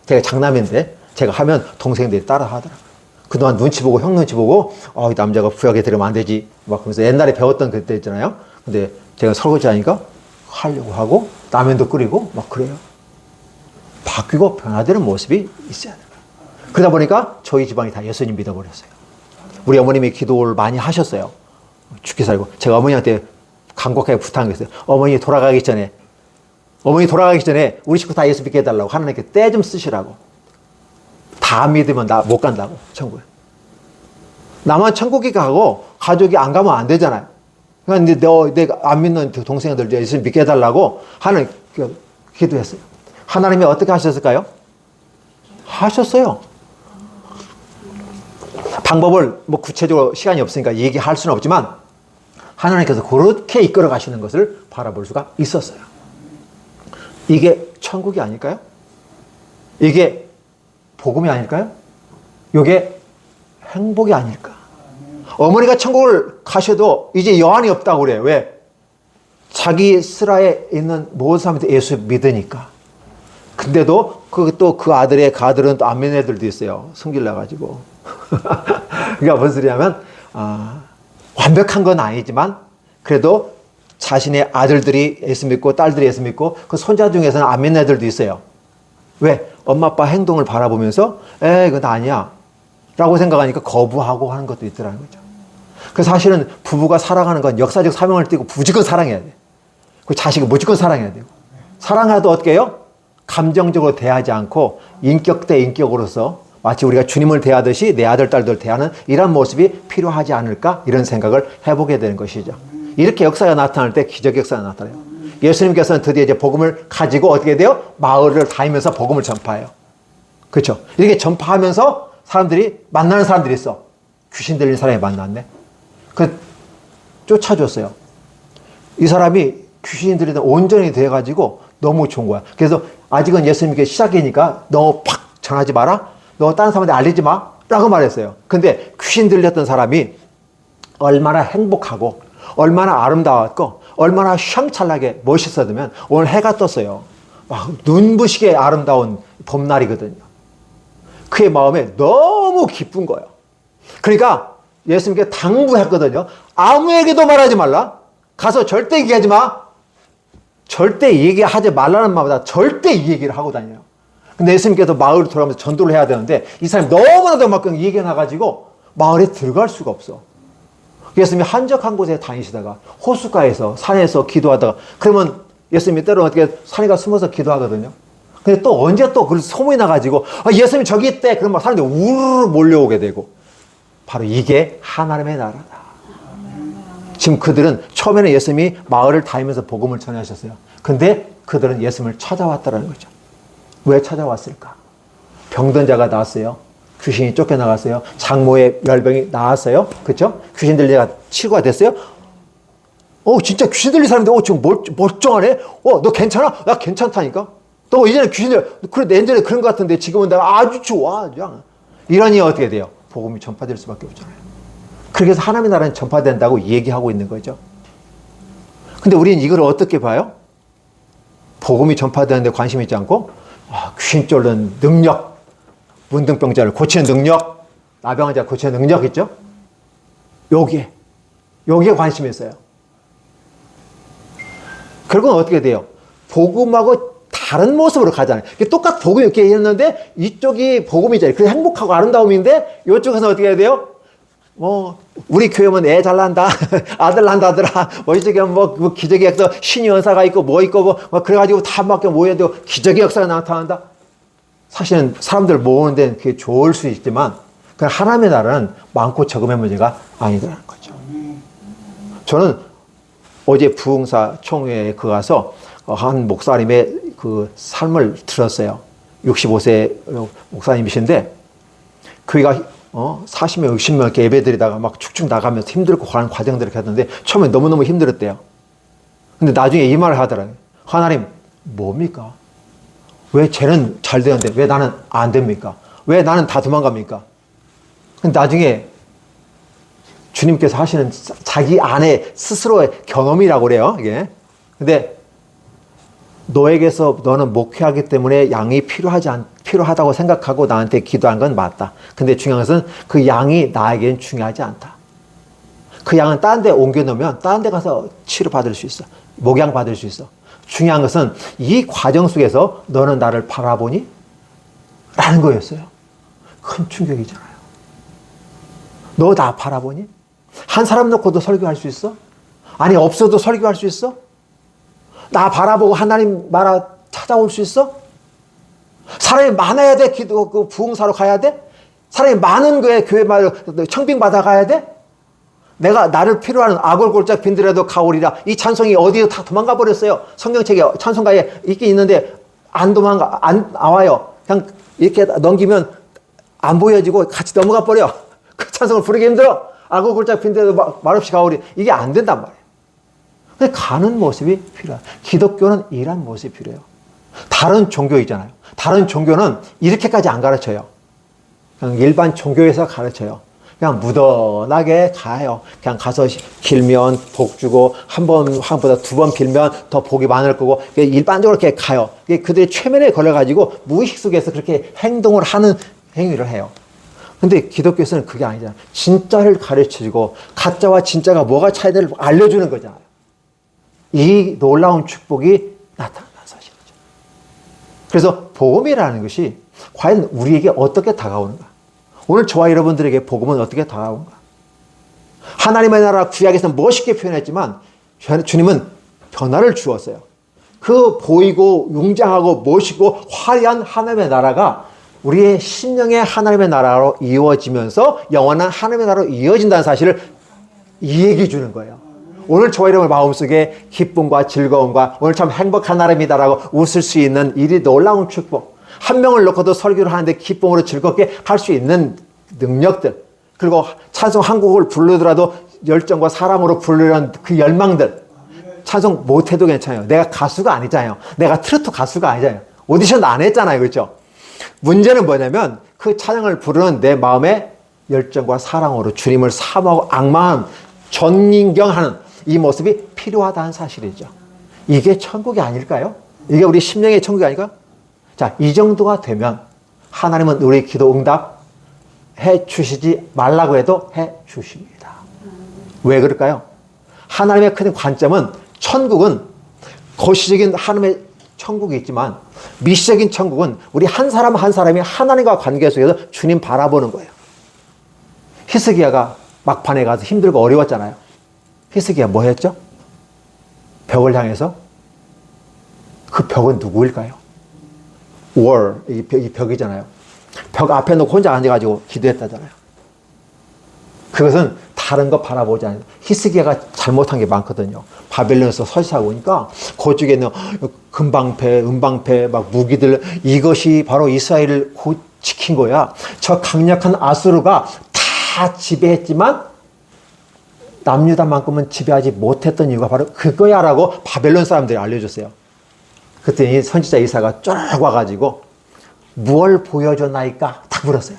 제가 장남인데 제가 하면 동생들이 따라 하더라고요. 그동안 눈치 보고 형 눈치 보고 이 남자가 부엌에 들으면 안 되지 막 그러면서 옛날에 배웠던 그때 있잖아요. 근데 제가 설거지 하니까 하려고 하고 라면도 끓이고 막 그래요. 바뀌고 변화되는 모습이 있어야 돼요. 그러다 보니까 저희 집안이 다 예수님 믿어버렸어요. 우리 어머님이 기도를 많이 하셨어요. 죽게 살고. 제가 어머니한테 간곡하게 부탁한 게 있어요. 어머니 돌아가기 전에 우리 식구 다 예수 믿게 해달라고 하나님께 때 좀 쓰시라고. 다 믿으면 나 못 간다고 천국에. 나만 천국에 가고 가족이 안 가면 안 되잖아요. 그러니까 내가 안 믿는 동생들 예수 믿게 해달라고 하는 기도했어요. 하나님이 어떻게 하셨을까요? 하셨어요. 방법을 뭐 구체적으로 시간이 없으니까 얘기할 수는 없지만 하나님께서 그렇게 이끌어 가시는 것을 바라볼 수가 있었어요. 이게 천국이 아닐까요? 이게 복음이 아닐까요? 이게 행복이 아닐까? 어머니가 천국을 가셔도 이제 여한이 없다고 그래요. 왜? 자기 스라에 있는 모든 사람한테 예수 믿으니까. 근데도 그 아들의 가들은 또 안 믿는 애들도 있어요. 성질 나가지고. 그러니까 무슨 소리냐면 완벽한 건 아니지만 그래도 자신의 아들들이 예수 믿고 딸들이 예수 믿고 그 손자 중에서는 안 믿는 애들도 있어요. 왜? 엄마 아빠 행동을 바라보면서 그건 아니야 라고 생각하니까 거부하고 하는 것도 있더라는 거죠. 그래서 사실은 부부가 사랑하는 건 역사적 사명을 띠고 무조건 사랑해야 돼. 그 자식을 무조건 사랑해야 되고. 사랑해도 어떻게 해요? 감정적으로 대하지 않고 인격 대 인격으로서 마치 우리가 주님을 대하듯이 내 아들, 딸들 대하는 이런 모습이 필요하지 않을까? 이런 생각을 해보게 되는 것이죠. 이렇게 역사가 나타날 때 기적 역사가 나타나요. 예수님께서는 드디어 이제 복음을 가지고 어떻게 돼요? 마을을 다니면서 복음을 전파해요. 그렇죠? 이렇게 전파하면서 사람들이 만나는 사람들이 있어. 귀신 들린 사람이 만났네. 쫓아줬어요. 이 사람이 귀신 들리다 온전히 돼가지고 너무 좋은 거야. 그래서 아직은 예수님께 시작이니까 너 팍 전하지 마라. 너 다른 사람한테 알리지 마. 라고 말했어요. 근데 귀신 들렸던 사람이 얼마나 행복하고 얼마나 아름다웠고 얼마나 샹찰나게 멋있었으면 오늘 해가 떴어요. 막 눈부시게 아름다운 봄날이거든요. 그의 마음에 너무 기쁜 거예요. 그러니까 예수님께 당부했거든요. 아무에게도 말하지 말라. 가서 절대 얘기하지 마. 절대 얘기하지 말라는 말보다 절대 이 얘기를 하고 다녀요. 근데 예수님께서 마을을 돌아가면서 전도를 해야 되는데 이 사람이 너무나도 막 얘기가 나가지고 마을에 들어갈 수가 없어. 예수님이 한적한 곳에 다니시다가 호숫가에서 산에서 기도하다가 그러면 예수님이 때로는 어떻게 산에 가 숨어서 기도하거든요. 근데 또 언제 또 그 소문이 나가지고 예수님 저기 있대. 그러면 사람들이 우르르 몰려오게 되고 바로 이게 하나님의 나라다. 지금 그들은 처음에는 예수님이 마을을 다니면서 복음을 전하셨어요. 근데 그들은 예수님을 찾아왔다는 거죠. 왜 찾아왔을까? 병든 자가 나왔어요. 귀신이 쫓겨나갔어요. 장모의 열병이 나왔어요. 그렇죠? 귀신 들린 자가 치유가 됐어요. 진짜 귀신 들린 사람인데 지금 멀쩡하네. 너 괜찮아? 나 괜찮다니까. 너 이제는 귀신 들려. 그래 예전에 그런 것 같은데 지금은 내가 아주 좋아. 이러니 어떻게 돼요? 복음이 전파될 수밖에 없잖아요. 그래서 하나님의 나라는 전파된다고 얘기하고 있는 거죠. 근데 우리는 이걸 어떻게 봐요? 복음이 전파되는데 관심 있지 않고 귀신 쫓는 능력, 문둥병자를 고치는 능력, 나병한 자 고치는 능력 있죠? 여기에 관심이 있어요. 결국은 어떻게 돼요? 복음하고 다른 모습으로 가잖아요. 똑같은 복음이 이렇게 있는데 이쪽이 복음이잖아요. 그래서 행복하고 아름다움인데 이쪽에서는 어떻게 해야 돼요? 우리 교회면 애 잘난다. 아들 난다더라. 이쪽에 기적의 역사, 신의 연사가 있고 있고 그래가지고 다 막 모여야 되고 기적의 역사가 나타난다. 사실은 사람들 모으는 데는 그게 좋을 수 있지만 그 하나님의 나라는 많고 적음의 문제가 아니더라는 거죠. 저는 어제 부흥사 총회에 가서 한 목사님의 그 삶을 들었어요. 65세 목사님이신데 그가 40명, 60명 이렇게 예배 드리다가 막 축축 나가면서 힘들고 하는 과정들을 겪었는데 처음에 너무너무 힘들었대요. 근데 나중에 이 말을 하더라고요. 하나님, 뭡니까? 왜 쟤는 잘 되는데 왜 나는 안 됩니까? 왜 나는 다 도망갑니까? 근데 나중에 주님께서 하시는 자기 안에 스스로의 경험이라고 그래요, 이게. 근데 너에게서 너는 목회하기 때문에 양이 필요하다고 생각하고 나한테 기도한 건 맞다. 근데 중요한 것은 그 양이 나에게는 중요하지 않다. 그 양은 다른 데 옮겨놓으면 다른 데 가서 치료받을 수 있어. 목양받을 수 있어. 중요한 것은 이 과정 속에서 너는 나를 바라보니? 라는 거였어요. 큰 충격이잖아요. 너 나 바라보니? 한 사람 놓고도 설교할 수 있어? 아니, 없어도 설교할 수 있어? 나 바라보고 하나님 나라 찾아올 수 있어? 사람이 많아야 돼? 그 부흥사로 가야 돼? 사람이 많은 교회 말 청빙 받아 가야 돼? 내가 나를 필요한 아골골짝 빈들에도 가오리라. 이 찬송이 어디로 다 도망가 버렸어요. 성경책에 찬송가에 있긴 있는데 안 나와요. 그냥 이렇게 넘기면 안 보여지고 같이 넘어가 버려. 그 찬송을 부르기 힘들어. 아골골짝 빈들에도 말없이 가오리. 이게 안 된단 말이에요. 근데 가는 모습이 필요해요. 기독교는 이런 모습이 필요해요. 다른 종교 있잖아요. 다른 종교는 이렇게까지 안 가르쳐요. 그냥 일반 종교에서 가르쳐요. 그냥 무던하게 가요. 그냥 가서 길면 복 주고 한 번보다 두 번 빌면 더 복이 많을 거고 일반적으로 이렇게 가요. 그들이 최면에 걸려가지고 무의식 속에서 그렇게 행동을 하는 행위를 해요. 근데 기독교에서는 그게 아니잖아요. 진짜를 가르쳐주고 가짜와 진짜가 뭐가 차이를 알려주는 거잖아요. 이 놀라운 축복이 나타난 사실이죠. 그래서 복음이라는 것이 과연 우리에게 어떻게 다가오는가? 오늘 저와 여러분들에게 복음은 어떻게 다가오는가? 하나님의 나라 구약에서는 멋있게 표현했지만 주님은 변화를 주었어요. 그 보이고 웅장하고 멋있고 화려한 하나님의 나라가 우리의 심령의 하나님의 나라로 이루어지면서 영원한 하나님의 나라로 이어진다는 사실을 이 얘기 주는 거예요. 오늘 저와 여러분의 마음속에 기쁨과 즐거움과 오늘 참 행복한 날입니다라고 웃을 수 있는 이 놀라운 축복, 한 명을 놓고도 설교를 하는데 기쁨으로 즐겁게 할 수 있는 능력들, 그리고 찬송 한 곡을 부르더라도 열정과 사랑으로 부르려는 그 열망들, 찬송 못해도 괜찮아요. 내가 가수가 아니잖아요. 내가 트로트 가수가 아니잖아요. 오디션도 안 했잖아요. 그렇죠? 문제는 뭐냐면 그 찬양을 부르는 내 마음의 열정과 사랑으로 주님을 사모하고 악마한 전인경하는 이 모습이 필요하다는 사실이죠. 이게 천국이 아닐까요? 이게 우리 심령의 천국이 아닐까? 자, 이 정도가 되면 하나님은 우리 기도 응답해 주시지 말라고 해도 해 주십니다. 왜 그럴까요? 하나님의 큰 관점은 천국은 거시적인 하나님의 천국이 있지만 미시적인 천국은 우리 한 사람 한 사람이 하나님과 관계 속에서 주님 바라보는 거예요. 히스기야가 막판에 가서 힘들고 어려웠잖아요. 히스기야 뭐 했죠? 벽을 향해서 그 벽은 누구일까요? 이 벽이잖아요. 벽 앞에 놓고 혼자 앉아가지고 기도했다잖아요. 그것은 다른 거 바라보지 않아요. 히스기야가 잘못한 게 많거든요. 바벨론에서 설치하고 오니까 그쪽에 있는 금방패, 은방패, 막 무기들, 이것이 바로 이스라엘을 지킨 거야. 저 강력한 아수르가 다 지배했지만 남유다만큼은 지배하지 못했던 이유가 바로 그거야 라고 바벨론 사람들이 알려줬어요. 그때 선지자 이사가 쫙 와가지고 무엇을 보여줬나이까 딱 물었어요.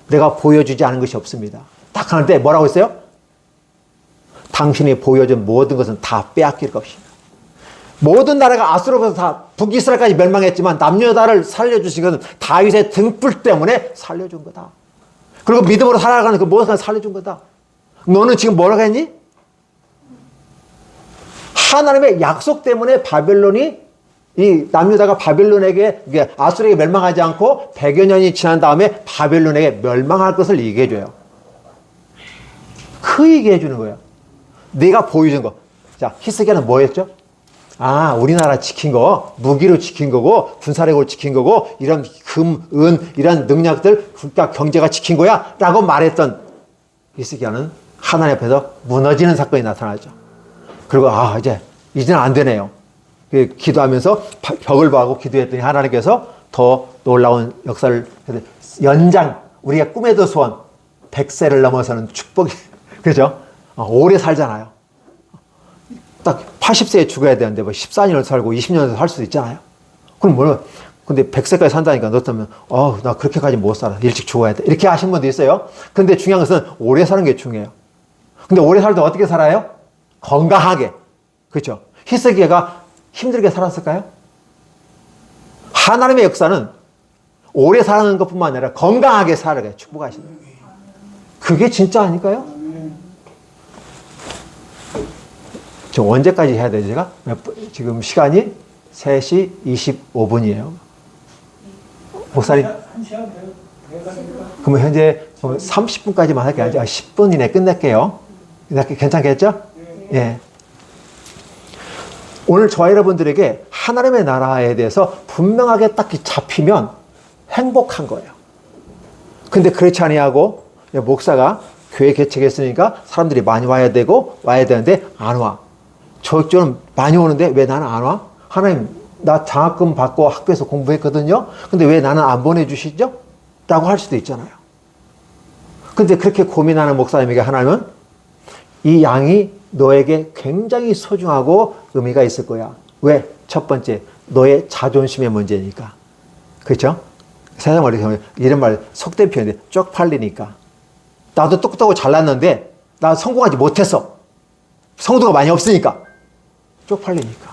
내가 보여주지 않은 것이 없습니다. 딱 하는데 뭐라고 했어요? 당신이 보여준 모든 것은 다 빼앗길 것입니다. 모든 나라가 아수르로부터 다 북이스라엘까지 멸망했지만 남유다를 살려주신 것은 다윗의 등불 때문에 살려준 거다. 그리고 믿음으로 살아가는 그 모든 것을 살려준 거다. 너는 지금 뭐라고 했니? 하나님의 약속 때문에 바벨론이 이 남유다가 바벨론에게 아수르에게 멸망하지 않고 100여 년이 지난 다음에 바벨론에게 멸망할 것을 얘기해 줘요. 그 얘기해 주는 거예요. 내가 보여준 거. 자, 히스기야는 뭐 했죠? 아, 우리나라 지킨 거, 무기로 지킨 거고, 군사력으로 지킨 거고, 이런 금, 은, 이런 능력들, 국가 경제가 지킨 거야 라고 말했던 히스기야는 하나님 앞에서 무너지는 사건이 나타나죠. 그리고 이제는 안 되네요. 기도하면서 벽을 봐고 기도했더니 하나님께서 더 놀라운 역사를 연장, 우리가 꿈에도 소원 100세를 넘어서는 축복이 그죠? 오래 살잖아요. 딱 80세에 죽어야 되는데 뭐 14년을 살고 20년을 살 수도 있잖아요. 그럼 뭐 근데 100세까지 산다니까 너때면 나 그렇게까지 못 살아. 일찍 죽어야 돼. 이렇게 하신 분도 있어요. 근데 중요한 것은 오래 사는 게 중요해요. 근데 오래 살때 어떻게 살아요? 건강하게. 그렇죠? 히스기야가 힘들게 살았을까요? 하나님의 역사는 오래 사는 것뿐만 아니라 건강하게 살아가게 축복하시는 거예요. 그게 진짜 아닐까요? 저 언제까지 해야 되죠, 제가? 지금 시간이 3시 25분이에요. 목사님. 그러면 현재 30분까지만 할게요. 10분 이내 끝낼게요. 괜찮겠죠? 예. 오늘 저와 여러분들에게 하나님의 나라에 대해서 분명하게 딱 잡히면 행복한 거예요. 근데 그렇지 아니하고 목사가 교회 개척했으니까 사람들이 많이 와야 되는데 안 와. 저쪽은 많이 오는데 왜 나는 안 와? 하나님, 나 장학금 받고 학교에서 공부했거든요. 근데 왜 나는 안 보내주시죠? 라고 할 수도 있잖아요. 근데 그렇게 고민하는 목사님에게 하나님은 이 양이 너에게 굉장히 소중하고 의미가 있을 거야. 왜? 첫 번째, 너의 자존심의 문제니까. 그렇죠? 세상 말로 이런 말 속된 표현인데 쪽팔리니까. 나도 똑똑하고 잘났는데 나 성공하지 못했어. 성도가 많이 없으니까. 쪽팔리니까.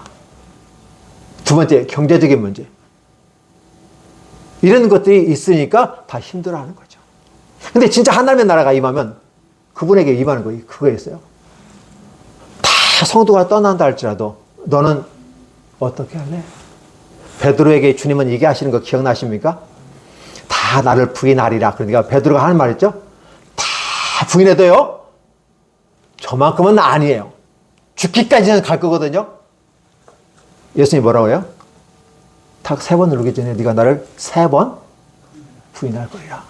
두 번째, 경제적인 문제. 이런 것들이 있으니까 다 힘들어하는 거죠. 근데 진짜 하나님의 나라가 임하면 그분에게 임하는 거 그거였어요. 다 성도가 떠난다 할지라도 너는 어떻게 할래? 베드로에게 주님은 얘기하시는 거 기억나십니까? 다 나를 부인하리라. 그러니까 베드로가 하는 말 있죠? 다 부인해도요. 저만큼은 아니에요. 죽기까지는 갈 거거든요. 예수님이 뭐라고 해요? 탁 3번 누르기 전에 네가 나를 3번 부인할 거야.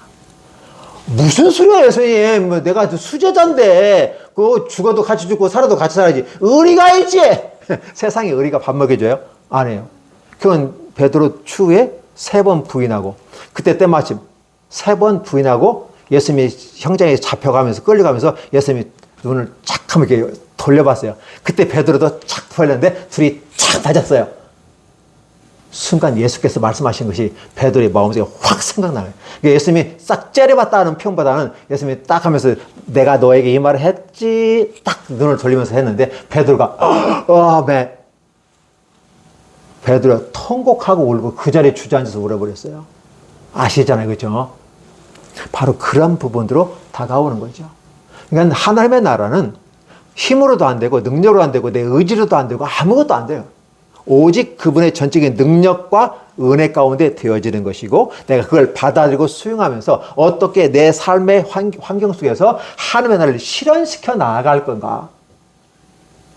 무슨 소리야, 예수님. 뭐 내가 수제자인데 그 죽어도 같이 죽고 살아도 같이 살아야지. 의리가 있지. 세상에 의리가 밥 먹여줘요? 안 해요. 그건 베드로 추후에 3번 부인하고 그때 때마침 3번 부인하고 예수님이 형장에 잡혀가면서 끌려가면서 예수님이 눈을 착 하면 이렇게 돌려봤어요. 그때 베드로도 착 돌렸는데 둘이 착 맞았어요. 순간 예수께서 말씀하신 것이 베드로의 마음속에 확 생각나요. 그러니까 예수님이 싹 째려봤다는 표현보다는 예수님이 딱 하면서 내가 너에게 이 말을 했지 딱 눈을 돌리면서 했는데 베드로가 베드로가 통곡하고 울고 그 자리에 주저앉아서 울어버렸어요. 아시잖아요. 그렇죠? 바로 그런 부분으로 다가오는 거죠. 그러니까 하나님의 나라는 힘으로도 안 되고 능력으로 안 되고 내 의지로도 안 되고 아무것도 안 돼요. 오직 그분의 전적인 능력과 은혜 가운데 되어지는 것이고 내가 그걸 받아들이고 수용하면서 어떻게 내 삶의 환경 속에서 하나님의 나라를 실현시켜 나아갈 건가.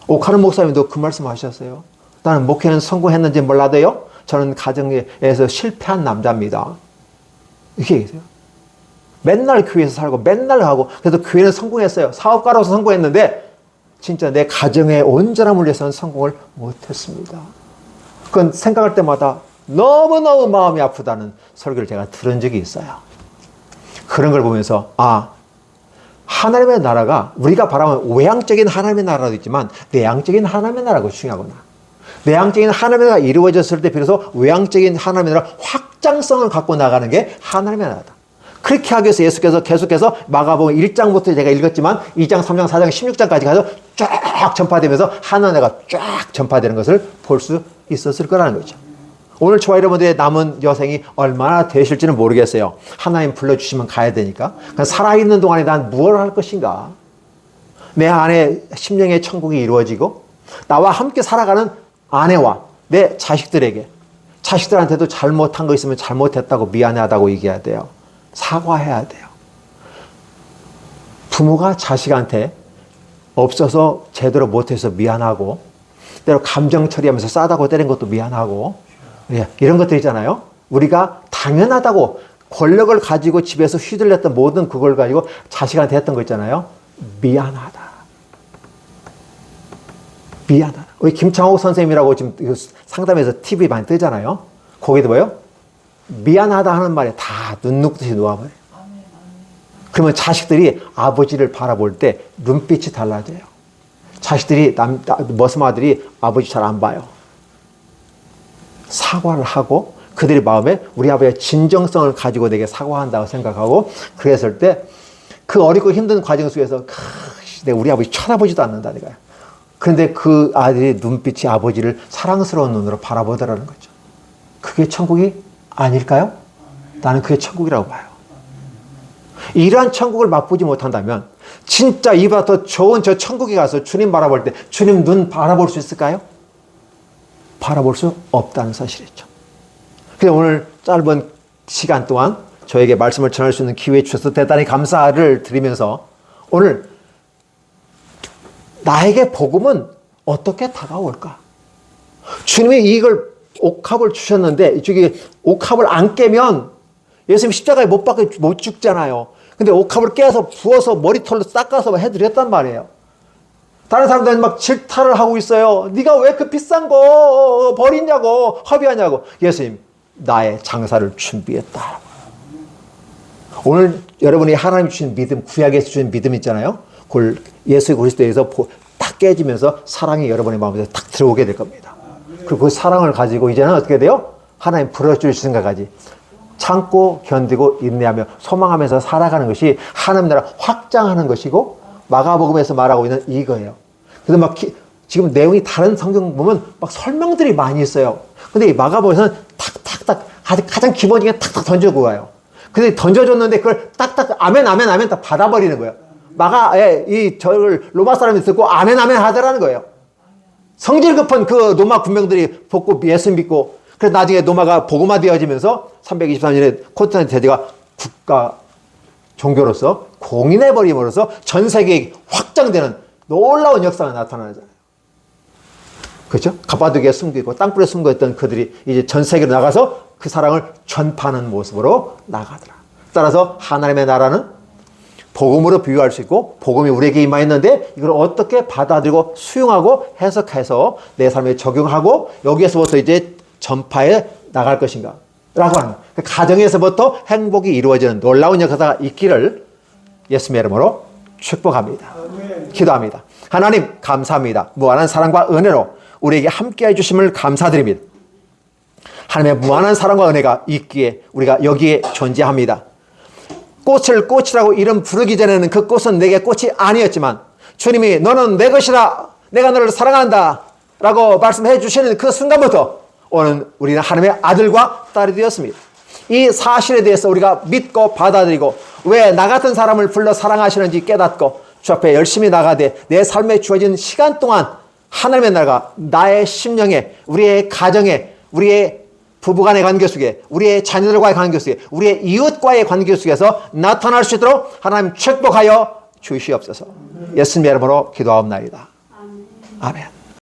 오카는 목사님도 그 말씀 하셨어요. 나는 목회는 성공했는지 몰라도요. 저는 가정에서 실패한 남자입니다. 이렇게 얘기해요. 맨날 교회에서 살고 맨날 하고 그래도 교회는 성공했어요. 사업가로서 성공했는데 진짜 내 가정의 온전함을 위해서는 성공을 못했습니다. 그건 생각할 때마다 너무너무 마음이 아프다는 설교를 제가 들은 적이 있어요. 그런 걸 보면서 하나님의 나라가 우리가 바라보는 외향적인 하나님의 나라도 있지만 내향적인 하나님의 나라가 중요하구나. 내향적인 하나님의 나라가 이루어졌을 때 비로소 외향적인 하나님의 나라 확장성을 갖고 나가는 게 하나님의 나라다. 그렇게 하기 위해서 예수께서 계속해서 마가복음 1장부터 제가 읽었지만 2장, 3장, 4장, 16장까지 가서 쫙 전파되면서 하나님의 쫙 전파되는 것을 볼 수 있었을 거라는 거죠. 오늘 저와 여러분들의 남은 여생이 얼마나 되실지는 모르겠어요. 하나님 불러주시면 가야 되니까. 살아있는 동안에 난 무엇을 할 것인가? 내 안에 심령의 천국이 이루어지고 나와 함께 살아가는 아내와 내 자식들에게 자식들한테도 잘못한 거 있으면 잘못했다고 미안하다고 얘기해야 돼요. 사과해야 돼요. 부모가 자식한테 없어서 제대로 못해서 미안하고 때로 감정 처리하면서 싸다고 때린 것도 미안하고 이런 것들 있잖아요. 우리가 당연하다고 권력을 가지고 집에서 휘둘렸던 모든 그걸 가지고 자식한테 했던 거 있잖아요. 미안하다. 미안하다. 우리 김창옥 선생님이라고 지금 상담에서 TV 많이 뜨잖아요. 거기도 뭐예요? 미안하다 하는 말에 다 눈 녹듯이 놓아버려요. 그러면 자식들이 아버지를 바라볼 때 눈빛이 달라져요. 자식들이 머슴아들이 아버지 잘 안 봐요. 사과를 하고 그들의 마음에 우리 아버지의 진정성을 가지고 내게 사과한다고 생각하고 그랬을 때 그 어렵고 힘든 과정 속에서 내가 우리 아버지 쳐다보지도 않는다 내가. 그런데 그 아들의 눈빛이 아버지를 사랑스러운 눈으로 바라보더라는 거죠. 그게 천국이 아닐까요? 나는 그게 천국이라고 봐요. 이러한 천국을 맛보지 못한다면 진짜 이보다 더 좋은 저 천국에 가서 주님 바라볼 때 주님 눈 바라볼 수 있을까요? 바라볼 수 없다는 사실이죠. 그래서 오늘 짧은 시간 동안 저에게 말씀을 전할 수 있는 기회 주셔서 대단히 감사를 드리면서 오늘 나에게 복음은 어떻게 다가올까? 주님이 이걸 옥합을 주셨는데 이쪽에 옥합을 안 깨면 예수님 십자가에 못 박혀 못 죽잖아요. 근데 옥합을 깨서 부어서 머리털로 닦아서 해드렸단 말이에요. 다른 사람들은 막 질타를 하고 있어요. 네가 왜 그 비싼 거 버리냐고 허비하냐고. 예수님 나의 장사를 준비했다. 오늘 여러분이 하나님 주신 믿음, 구약에서 주신 믿음 있잖아요. 그걸 예수 그리스도에서 딱 깨지면서 사랑이 여러분의 마음에 딱 들어오게 될 겁니다. 그리고 그 사랑을 가지고 이제는 어떻게 돼요? 하나님 불어주실 생각까지 참고 견디고 인내하며 소망하면서 살아가는 것이 하나님 나라 확장하는 것이고 마가복음에서 말하고 있는 이거예요. 그래서 막 지금 내용이 다른 성경 보면 막 설명들이 많이 있어요. 근데 이 마가복음에서는 탁탁탁 가장 기본적인 탁탁 던져고 가요. 근데 던져줬는데 그걸 딱딱 아멘 아멘 아멘 다 받아버리는 거예요. 저를 로마 사람이 듣고 아멘 아멘 하더라는 거예요. 성질 급한 그 로마 군병들이 복고 예수 믿고 그래서 나중에 로마가 복음화 되어지면서 323년에 콘스탄틴 대제가 국가 종교로서 공인해버림으로써 전 세계에 확장되는 놀라운 역사가 나타나잖아요. 그렇죠? 가파도기에 숨기고 땅굴에 숨겨있던 그들이 이제 전 세계로 나가서 그 사랑을 전파하는 모습으로 나가더라. 따라서 하나님의 나라는 복음으로 비유할 수 있고 복음이 우리에게 임하였는데 이걸 어떻게 받아들이고 수용하고 해석해서 내 삶에 적용하고 여기에서부터 이제 전파해 나갈 것인가 라고 하는 그 가정에서부터 행복이 이루어지는 놀라운 역사가 있기를 예수님의 이름으로 축복합니다. 기도합니다. 하나님 감사합니다. 무한한 사랑과 은혜로 우리에게 함께해 주심을 감사드립니다. 하나님의 무한한 사랑과 은혜가 있기에 우리가 여기에 존재합니다. 꽃을 꽃이라고 이름 부르기 전에는 그 꽃은 내게 꽃이 아니었지만 주님이 너는 내 것이라 내가 너를 사랑한다 라고 말씀해 주시는 그 순간부터 오늘 우리는 하나님의 아들과 딸이 되었습니다. 이 사실에 대해서 우리가 믿고 받아들이고 왜 나 같은 사람을 불러 사랑하시는지 깨닫고 주 앞에 열심히 나가되 내 삶에 주어진 시간 동안 하나님의 나라가 나의 심령에 우리의 가정에 우리의 부부간의 관계 속에 우리의 자녀들과의 관계 속에 우리의 이웃과의 관계 속에서 나타날 수 있도록 하나님 축복하여 주시옵소서. 예수님의 이름으로 기도하옵나이다. 아멘.